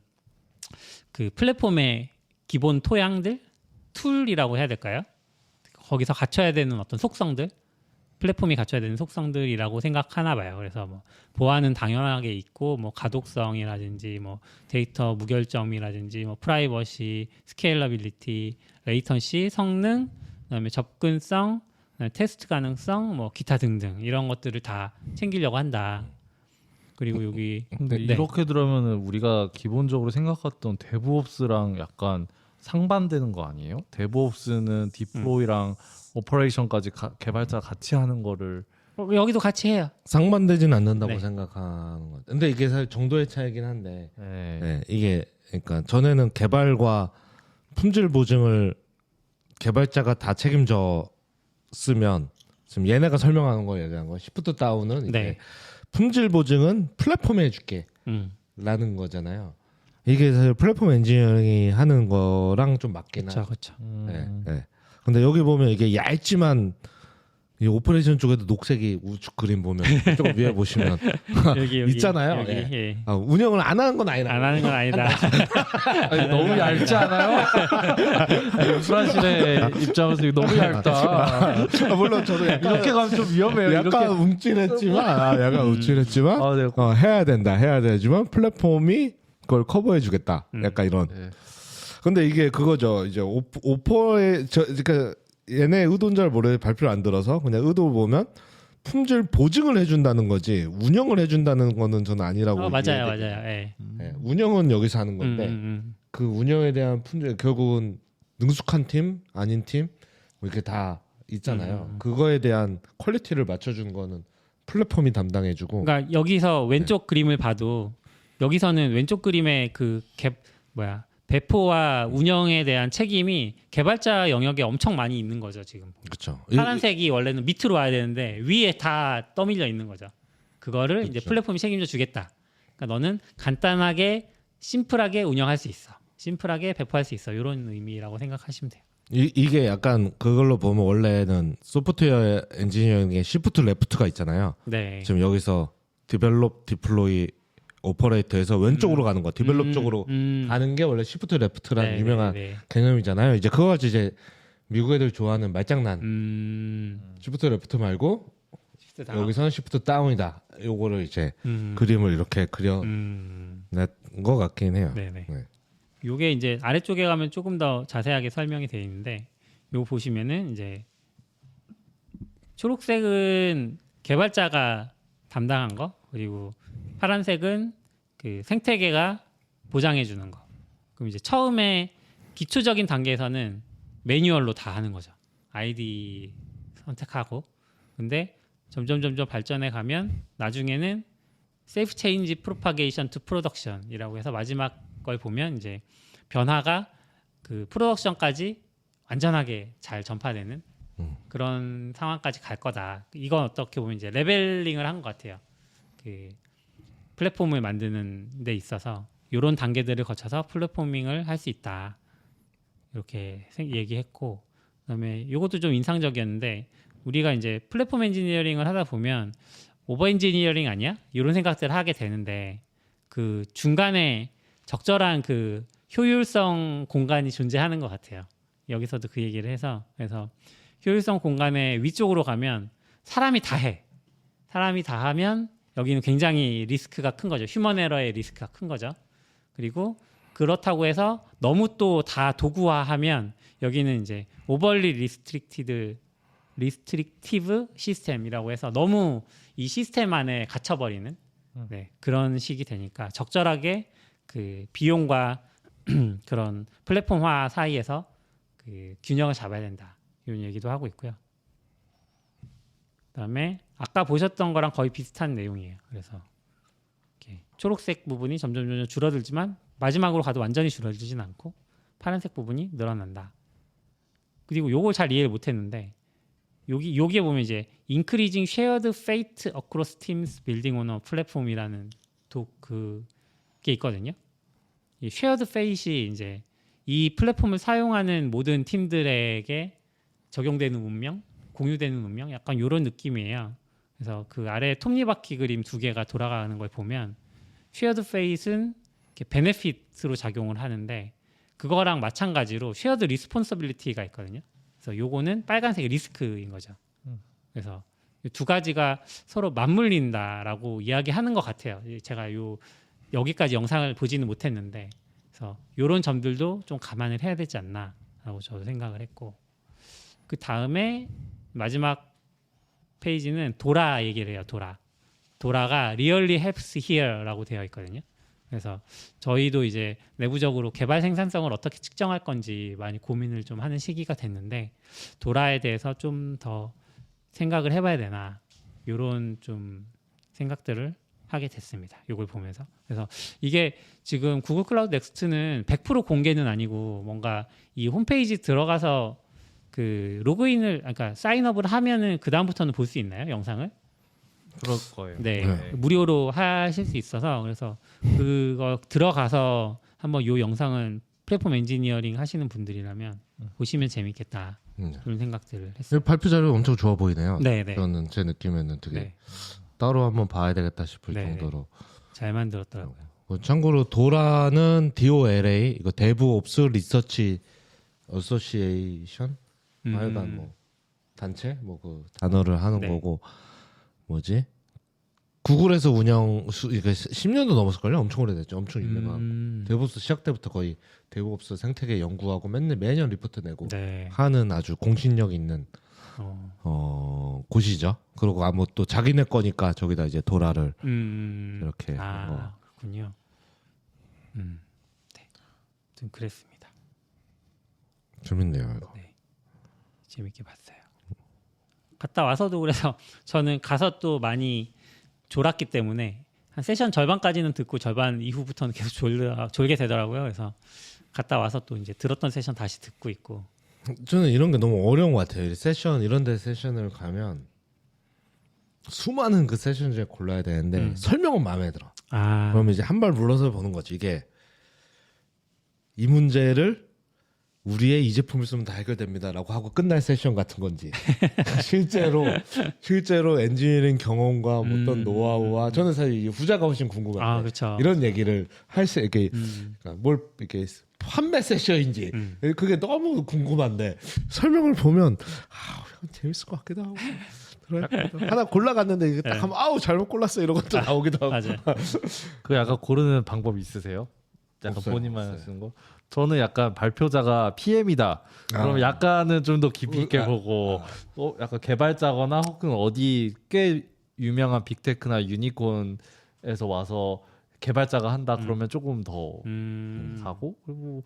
그 플랫폼의 기본 토양들 툴이라고 해야 될까요? 거기서 갖춰야 되는 어떤 속성들 플랫폼이 갖춰야 되는 속성들이라고 생각하나 봐요. 그래서 뭐 보안은 당연하게 있고 뭐 가독성이라든지 뭐 데이터 무결점이라든지 뭐 프라이버시, 스케일러빌리티, 레이턴시, 성능, 그다음에 접근성, 그다음에 테스트 가능성, 뭐 기타 등등 이런 것들을 다 챙기려고 한다. 그리고 여기 근데 네. 이렇게 들으면은 우리가 기본적으로 생각했던 데브옵스랑 약간 상반되는 거 아니에요? 데브옵스는 디플로이랑 오퍼레이션까지 개발자가 같이 하는 거를 여기도 같이 해요. 상반되진 않는다고 네. 생각하는 것 같아요. 근데 이게 사실 정도의 차이긴 한데 네. 네, 이게 그러니까 전에는 개발과 품질 보증을 개발자가 다 책임져 쓰면 지금 얘네가 설명하는 거 얘기한 거 시프트 다운은 이제 네. 품질 보증은 플랫폼에 해줄게 라는 거잖아요. 이게 사실 플랫폼 엔지니어링이 하는 거랑 좀 맞긴 하죠. 그렇죠. 네, 네. 근데 여기 보면 이게 얇지만 이 오퍼레이션 쪽에도 녹색이 우측 그림 보면 조금 위에 보시면 여기 있잖아요. 여기, 예. 예. 운영을 안 하는 건 아니다. 안 하는 건 아니다. 아니, 너무 얇지 않아요? 프라실의 입장에서 이거 너무 얇다. 물론 저도 약간, 이렇게 가면 좀 위험해요. 약간 이렇게. 움찔했지만 약간 움찔했지만 아, 네. 해야 되지만 플랫폼이 그걸 커버해 주겠다. 약간 이런. 네. 근데 이게 그거죠. 이제 오퍼의 그러니까 얘네 의도는 잘 모르게 발표를 안 들어서 그냥 의도 보면 품질 보증을 해준다는 거지 운영을 해준다는 거는 저는 아니라고. 맞아요, 이해해요. 맞아요. 예. 네, 운영은 여기서 하는 건데 그 운영에 대한 품질 결국은 능숙한 팀 아닌 팀 뭐 이렇게 다 있잖아요. 그거에 대한 퀄리티를 맞춰준 거는 플랫폼이 담당해주고. 그러니까 여기서 왼쪽 그림을 봐도 여기서는 왼쪽 그림의 그 배포와 운영에 대한 책임이 개발자 영역에 엄청 많이 있는 거죠 지금. 그렇죠. 파란색이 원래는 밑으로 와야 되는데 위에 다 떠밀려 있는 거죠. 그거를 이제 그렇죠. 플랫폼이 책임져 주겠다. 그러니까 너는 간단하게 심플하게 운영할 수 있어. 심플하게 배포할 수 있어. 이런 의미라고 생각하시면 돼요. 이게 약간 그걸로 보면 원래는 소프트웨어 엔지니어링에 시프트 레프트가 있잖아요. 네. 지금 여기서 디벨롭 디플로이 오퍼레이터에서 왼쪽으로 가는 거, 디벨롭 쪽으로 가는 게 원래 시프트 레프트라는 네, 유명한 네, 네. 개념이잖아요. 이제 그거 가지고 이제 미국 애들 좋아하는 말장난. 시프트 레프트 말고 시프트 다운. 여기서는 시프트 다운이다. 요거를 이제 그림을 이렇게 그려 낸 것 같긴 해요. 네네. 네. 요게 이제 아래쪽에 가면 조금 더 자세하게 설명이 되어 있는데 요거 보시면은 이제 초록색은 개발자가 담당한 거, 그리고 파란색은 그 생태계가 보장해 주는 거. 그럼 이제 처음에 기초적인 단계에서는 매뉴얼로 다 하는 거죠. 아이디 선택하고. 근데 점점 발전해 가면 나중에는 Safe Change Propagation to Production이라고 해서 마지막 걸 보면 이제 변화가 그 프로덕션까지 완전하게 잘 전파되는 그런 상황까지 갈 거다. 이건 어떻게 보면 이제 레벨링을 한 것 같아요. 그 플랫폼을 만드는 데 있어서 이런 단계들을 거쳐서 플랫포밍을 할 수 있다. 이렇게 얘기했고, 그다음에 이것도 좀 인상적이었는데 우리가 이제 플랫폼 엔지니어링을 하다 보면 오버 엔지니어링 아니야? 이런 생각들을 하게 되는데 그 중간에 적절한 그 효율성 공간이 존재하는 것 같아요. 여기서도 그 얘기를 해서 그래서 효율성 공간의 위쪽으로 가면 사람이 다 해. 사람이 다 하면 여기는 굉장히 리스크가 큰 거죠. 휴먼 에러의 리스크가 큰 거죠. 그리고 그렇다고 해서 너무 또 다 도구화하면 여기는 이제 오버리 리스트릭티브 시스템이라고 해서 너무 이 시스템 안에 gat혀버리는 네, 그런 식이 되니까 적절하게 그 비용과 그런 플랫폼화 사이에서 그 균형을 잡아야 된다. 이런 얘기도 하고 있고요. 그다음에 아까 보셨던 거랑 거의 비슷한 내용이에요. 그래서 이렇게 초록색 부분이 점점 줄어들지만 마지막으로 가도 완전히 줄어들진 않고 파란색 부분이 늘어난다. 그리고 요걸 잘 이해를 못했는데 여기에 보면 이제 Increasing Shared Fate Across Teams Building on a Platform이라는 그게 있거든요. 이 Shared Fate이 이제 이 플랫폼을 사용하는 모든 팀들에게 적용되는 운명, 공유되는 운명, 약간 이런 느낌이에요. 그래서 그 아래 톱니바퀴 그림 두 개가 돌아가는 걸 보면 Shared Fate은 이렇게 베네핏으로 작용을 하는데 그거랑 마찬가지로 Shared Responsibility가 있거든요. 그래서 요거는 빨간색 리스크인 거죠. 그래서 이 두 가지가 서로 맞물린다라고 이야기하는 것 같아요. 제가 여기까지 영상을 보지는 못했는데, 그래서 이런 점들도 좀 감안을 해야 되지 않나라고 저도 생각을 했고, 그 다음에 마지막 페이지는 도라 얘기를 해요. 도라가 really helps here라고 되어 있거든요. 그래서 저희도 이제 내부적으로 개발 생산성을 어떻게 측정할 건지 많이 고민을 좀 하는 시기가 됐는데 도라에 대해서 좀 더 생각을 해봐야 되나 이런 좀 생각들을 하게 됐습니다. 이걸 보면서 그래서 이게 지금 구글 클라우드 넥스트는 100% 공개는 아니고 뭔가 이 홈페이지 들어가서 그 로그인을 그러니까 사인업을 하면은 그 다음부터는 볼 수 있나요? 영상을? 그럴 거예요. 네, 무료로 하실 수 있어서 그래서 그거 들어가서 한번 요 영상은 플랫폼 엔지니어링 하시는 분들이라면 보시면 재밌겠다 그런 생각들을 했어요. 발표 자료 엄청 좋아 보이네요. 네. 저는 제 느낌에는 되게 네. 따로 한번 봐야 되겠다 싶을 네. 정도로. 잘 만들었더라고요. 참고로 도라는 DOLA 이거 데브옵스 리서치 어소시에이션 하여간 뭐 단체 뭐 그 단어를 하는 네. 거고 뭐지? 구글에서 운영 이게 10년도 넘었을걸요? 엄청 오래됐죠. 엄청 유명한 데브옵스 시작 때부터 거의 데브옵스 생태계 연구하고 매년 리포트 내고 네. 하는 아주 공신력 있는 곳이죠. 그리고 뭐 또 자기네 거니까 저기다 이제 도라를 이렇게 그렇군요. 네, 좀 그랬습니다. 재밌네요. 이거. 네, 재밌게 봤어요. 갔다 와서도 그래서 저는 가서 또 많이 졸았기 때문에 한 세션 절반까지는 듣고 절반 이후부터는 계속 졸게 되더라고요. 그래서 갔다 와서 또 이제 들었던 세션 다시 듣고 있고. 저는 이런 게 너무 어려운 것 같아요. 세션 이런 데 세션을 가면 수많은 그 세션 중에 골라야 되는데 설명은 마음에 들어. 그러면 이제 한 발 물러서 보는 거지. 이게 이 문제를 우리의 이 제품을 쓰면 다 해결됩니다라고 하고 끝날 세션 같은 건지 실제로 엔지니어링 경험과 어떤 노하우와 저는 사실 이 후자가 훨씬 궁금한데 그렇죠. 이런 얘기를 할 수 이렇게 그러니까 뭘 이렇게 판매 세션인지 그게 너무 궁금한데 설명을 보면 재밌을 것 같기도 하고 하나 골라갔는데 이게 딱 하면 아우 잘못 골랐어 이런 것도 나오기도 하고. 맞아요. 그 약간 고르는 방법이 있으세요? 약간 없어요, 본인만 없어요. 쓰는 거? 저는 약간 발표자가 PM이다. 그럼 약간은 좀 더 깊이 있게 보고 약간 개발자거나 혹은 어디 꽤 유명한 빅테크나 유니콘에서 와서 개발자가 한다 그러면 조금 더 가고 그리고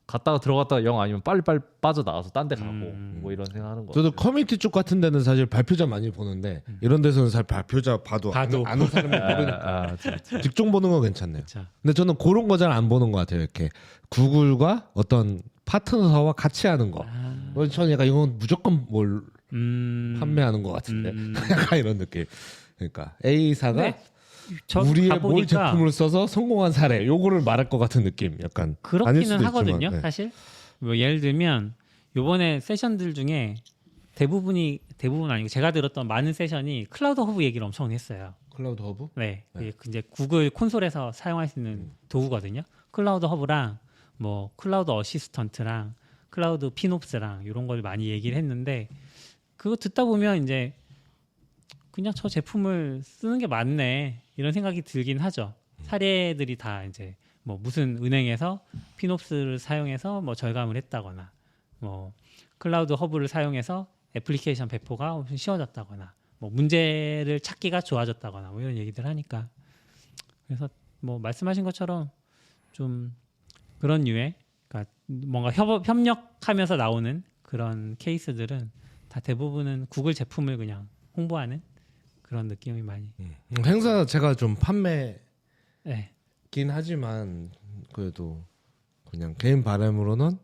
갔다가 들어갔다가 영 아니면 빨리빨리 빠져나와서 딴 데 가고 뭐 이런 생각하는 거 저도 같아요. 커뮤니티 쪽 같은 데는 사실 발표자 많이 보는데 이런 데서는 사실 발표자 봐도 아는 사람이 모르니까 직종 보는 건 괜찮네요. 그쵸. 근데 저는 그런 거 잘 안 보는 것 같아요. 이렇게 구글과 어떤 파트너와 같이 하는 거. 저는 약간 이건 무조건 뭘 판매하는 것 같은데 약간 이런 느낌. 그러니까 A사가 네. 저 우리의 가보니까 뭘 제품을 써서 성공한 사례 요거를 말할 것 같은 느낌. 약간 아닐 그렇기는 수도 하거든요. 있지만, 네. 사실 뭐 예를 들면 요번에 세션들 중에 대부분 아니고 제가 들었던 많은 세션이 클라우드 허브 얘기를 엄청 했어요. 클라우드 허브? 네, 그 이제 구글 콘솔에서 사용할 수 있는 도구거든요. 클라우드 허브랑 뭐 클라우드 어시스턴트랑 클라우드 피놉스랑 이런 걸 많이 얘기를 했는데 그거 듣다 보면 이제 그냥 저 제품을 쓰는 게 맞네 이런 생각이 들긴 하죠. 사례들이 다 이제 뭐 무슨 은행에서 피놉스를 사용해서 뭐 절감을 했다거나 뭐 클라우드 허브를 사용해서 애플리케이션 배포가 훨씬 쉬워졌다거나 뭐 문제를 찾기가 좋아졌다거나 뭐 이런 얘기들 하니까 그래서 뭐 말씀하신 것처럼 좀 그런 류의 그러니까 뭔가 협력하면서 나오는 그런 케이스들은 다 대부분은 구글 제품을 그냥 홍보하는 그런 느낌이 많이. 행사 제가 좀 판매긴 네. 하지만 그래도 그냥 개인 바람으로는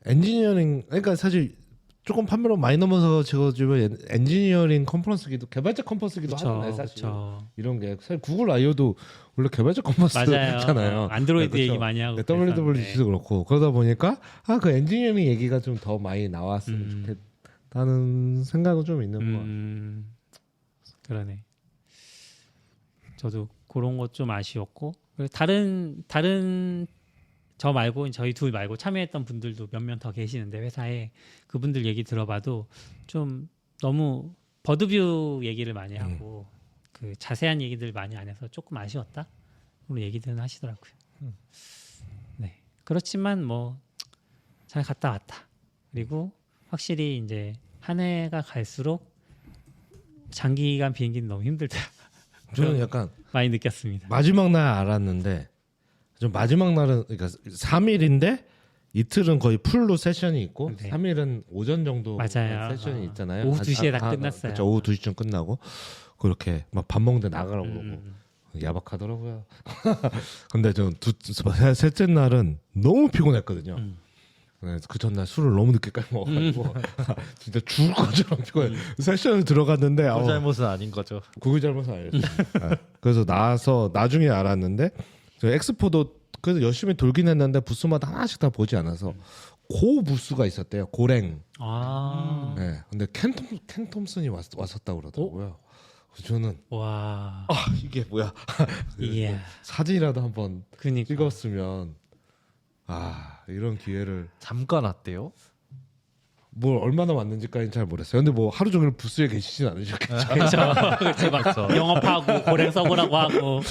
엔지니어링 그러니까 사실 조금 판매로 많이 넘어서 제가 지금 엔지니어링 컨퍼런스기도 개발자 컨퍼런스기도 하잖아요 사실 그쵸. 이런 게 사실 구글 I/O도 원래 개발자 맞아요. 컨퍼런스잖아요. 안드로이드 네, 얘기 그쵸. 많이 하고. 네, 그래서, WWDC도 그렇고 그러다 보니까 그 엔지니어링 얘기가 좀 더 많이 나왔으면 좋겠다는 생각은 좀 있는 것 같아요. 그러네. 저도 그런 것 좀 아쉬웠고 다른 저 말고 저희 둘 말고 참여했던 분들도 몇 명 더 계시는데 회사에 그분들 얘기 들어봐도 좀 너무 버드뷰 얘기를 많이 하고 그 자세한 얘기들 많이 안 해서 조금 아쉬웠다 그런 얘기들은 하시더라고요. 네 그렇지만 뭐 잘 갔다 왔다. 그리고 확실히 이제 한 해가 갈수록 장기간 비행기는 너무 힘들다. 저는 약간 많이 느꼈습니다. 마지막 날 알았는데 좀 마지막 날은 그러니까 3일인데 이틀은 거의 풀로 세션이 있고 네. 3일은 오전 정도 맞아요. 세션이 있잖아요. 오후 2시에 다 끝났어요. 그렇죠. 오후 2시쯤 끝나고 그렇게 막 밥 먹는데 나가라고 그러고 야박하더라고요. 근데 전 셋째 날은 너무 피곤했거든요. 그 전날 술을 너무 늦게까지 먹어가지고 진짜 죽을 것처럼 피곤해. 세션을 들어갔는데 그 잘못은 아닌 거죠. 그거 잘못은 아니었어요. 그래서 나중에 알았는데 저 엑스포도 그래서 열심히 돌긴 했는데 부스마다 하나씩 다 보지 않아서 고 부스가 있었대요. 고랭. 아, 네. 근데 켄 톰슨이 왔었다고 그러더라고요. 그래서 저는 와, 이게 뭐야? 예, 사진이라도 한번 그니까 찍었으면 이런 기회를 잠깐 왔대요. 뭘 얼마나 왔는지까지는 잘 모르겠어요. 근데 뭐 하루 종일 부스에 계시진 않으셨겠죠. 그렇죠. 막 영업하고 고랭 써보라고 하고.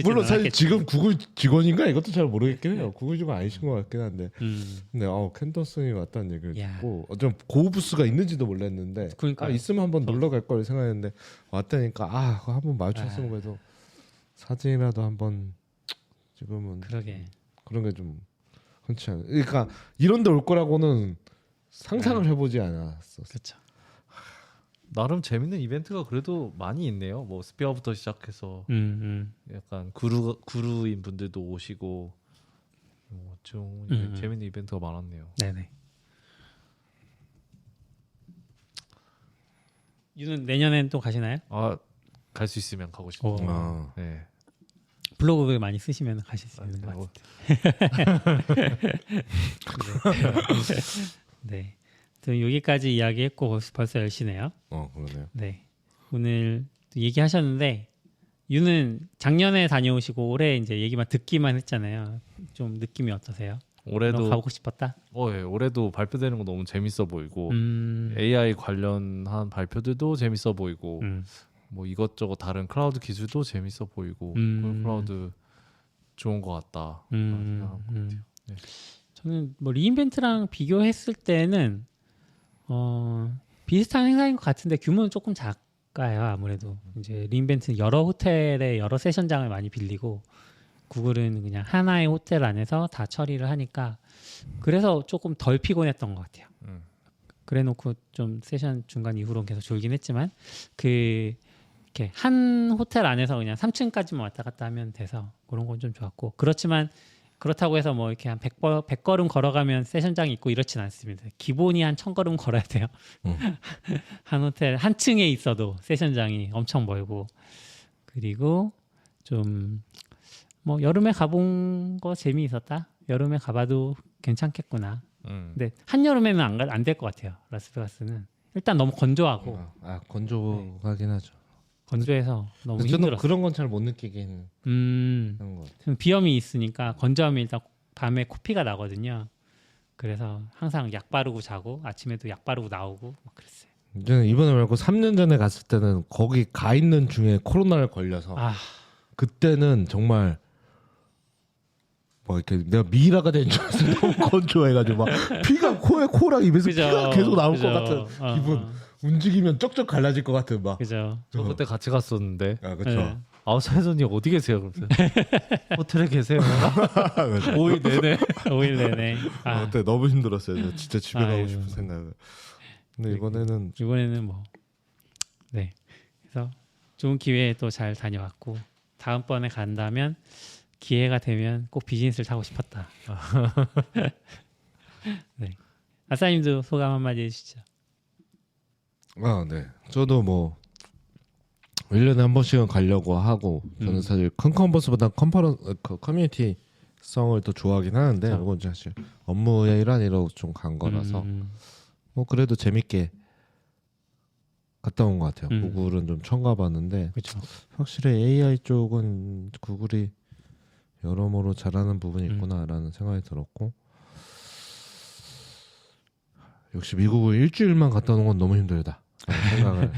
물론 사실 않았겠죠. 지금 구글 직원인가 이것도 잘 모르겠긴 해요. 구글 직원 아니신 것 같긴 한데. 음, 근데 켄더슨이 왔다는 얘기를 야. 듣고 좀 고부스가 있는지도 몰랐는데 그러니까요. 있으면 한번 놀러 갈 걸 생각했는데 왔다니까 그거 한번 마주쳤으면 그래도 사진이라도 한번 찍으면 그러게. 그런 게 좀 흔치 않아요. 그러니까 이런 데 올 거라고는 상상을 해보지 않았어. 그렇죠. 나름 재밌는 이벤트가 그래도 많이 있네요. 뭐 스피어부터 시작해서 약간 구루인 분들도 오시고 좀 재밌는 이벤트가 많았네요. 네네. 유는 내년엔 또 가시나요? 갈 수 있으면 가고 싶어요. 오. 네. 블로그를 많이 쓰시면 가실 수 있는 것 같아요. 네. 네. 여기까지 이야기했고 벌써 10시네요. 그러네요. 네. 오늘 얘기하셨는데 유는 작년에 다녀오시고 올해 이제 얘기만 듣기만 했잖아요. 좀 느낌이 어떠세요? 올해도 가고 싶었다? 예, 올해도 발표되는 거 너무 재밌어 보이고 AI 관련한 발표들도 재밌어 보이고 뭐 이것저것 다른 클라우드 기술도 재밌어 보이고 구글 클라우드 좋은 것 같다. 네. 저는 뭐 리인벤트랑 비교했을 때는 비슷한 행사인 것 같은데 규모는 조금 작아요. 아무래도 이제 리인벤트는 여러 호텔에 여러 세션장을 많이 빌리고 구글은 그냥 하나의 호텔 안에서 다 처리를 하니까 그래서 조금 덜 피곤했던 것 같아요. 그래놓고 좀 세션 중간 이후로는 계속 졸긴 했지만 이렇게 한 호텔 안에서 그냥 3층까지만 왔다 갔다 하면 돼서 그런 건 좀 좋았고 그렇지만 그렇다고 해서 뭐 이렇게 한 100걸음 걸어가면 세션장이 있고 이렇진 않습니다. 기본이 한 1000걸음 걸어야 돼요. 한 호텔 한 층에 있어도 세션장이 엄청 멀고 그리고 좀 뭐 여름에 가본 거 재미있었다. 여름에 가봐도 괜찮겠구나. 근데 한여름에는 안 될 것 같아요. 라스베가스는 일단 너무 건조하고 건조하긴 하죠. 건조해서 너무 저는 힘들었어요. 그런 건 잘 못 느끼긴 하는 것 같아요. 비염이 있으니까 건조하면 일단 밤에 코피가 나거든요. 그래서 항상 약 바르고 자고 아침에도 약 바르고 나오고 막 그랬어요. 저는 이번에 말고 3년 전에 갔을 때는 거기 가 있는 중에 코로나를 걸려서 그때는 정말 뭐 이렇게 내가 미라가 된 줄 알았어. 너무 건조해가지고 막 피가 코랑 입에서 그죠. 피가 계속 나올 그죠. 것 같은 기분. 움직이면 쩍쩍 갈라질 것 같은 막. 그죠. 저 그때 같이 갔었는데 그렇죠. 네. 아웃사이더님 어디 계세요? 그러면서 호텔에 계세요? 5일 내내. 5일 내내. 그때 너무 힘들었어요. 저 진짜 집에 가고 아유. 싶은 생각을. 근데 이번에는 뭐 네. 그래서 좋은 기회에 또 잘 다녀왔고 다음번에 간다면 기회가 되면 꼭 비즈니스를 타고 싶었다. 네. 아싸님도 소감 한마디 해주시죠. 네. 저도 뭐 1년에 한 번씩은 가려고 하고 저는 사실 큰 컨퍼런스보다 커뮤니티성을 더 좋아하긴 하는데 이건 사실 업무의 일환으로 좀 간 거라서 뭐 그래도 재밌게 갔다 온 것 같아요. 구글은 좀 처음 가봤는데 그렇죠. 확실히 AI 쪽은 구글이 여러모로 잘하는 부분이 있구나라는 생각이 들었고 역시 미국을 일주일만 갔다 오는 건 너무 힘들다 생각을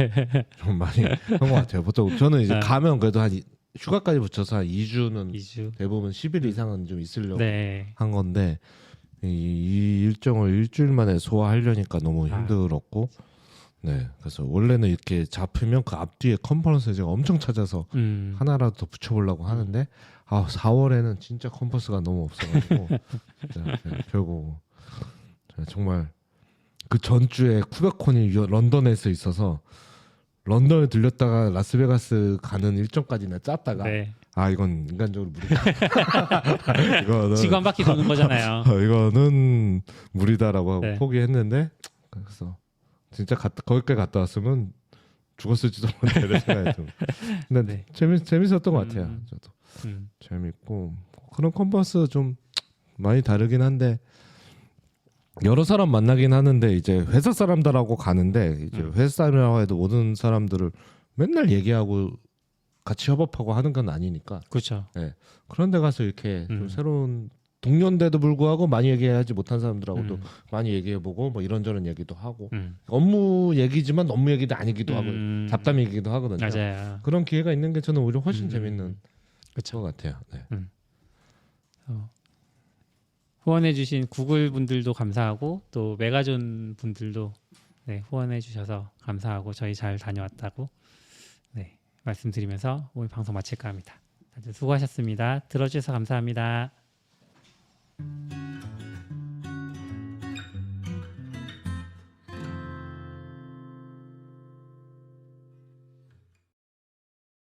좀 많이 한 것 같아요. 보통 저는 이제 가면 그래도 한 휴가까지 붙여서 한 2주는 2주. 대부분 10일 이상은 좀 있으려고 네. 한 건데 이 일정을 일주일 만에 소화하려니까 너무 힘들었고 네 그래서 원래는 이렇게 잡히면 그 앞뒤에 컨퍼런스 제가 엄청 찾아서 하나라도 더 붙여보려고 하는데 4월에는 진짜 컨퍼런스가 너무 없어가지고 결국 정말 그 전주에 쿠베콘이 런던에서 있어서 런던에 들렸다가 라스베가스 가는 일정까지 내가 짰다가 네. 이건 인간적으로 무리다. 이거는 지구 한 바퀴 도는 거잖아요. 이거는 무리다라고 하고 네. 포기했는데 그래서 진짜 거기까지 갔다 왔으면 죽었을지도 모르겠다 이런 생각이 좀. 근데 재밌었던 것 같아요. 저도 재밌고 그런 컨퍼런스 좀 많이 다르긴 한데 여러 사람 만나긴 하는데 이제 회사 사람들하고 가는데 이제 회사 사람이라고 해도 모든 사람들을 맨날 얘기하고 같이 협업하고 하는 건 아니니까. 그렇죠. 네. 그런데 가서 이렇게 좀 새로운 동료인데도 불구하고 많이 얘기하지 못한 사람들하고도 많이 얘기해보고 뭐 이런저런 얘기도 하고 업무 얘기지만 업무 얘기도 아니기도 하고 잡담 얘기도 하거든요. 맞아요. 그런 기회가 있는 게 저는 오히려 훨씬 재밌는 것 같아요. 네. 후원해주신 구글 분들도 감사하고 또 메가존 분들도 후원해주셔서 감사하고 저희 잘 다녀왔다고 말씀드리면서 오늘 방송 마칠까 합니다. 다들 수고하셨습니다. 들어주셔서 감사합니다.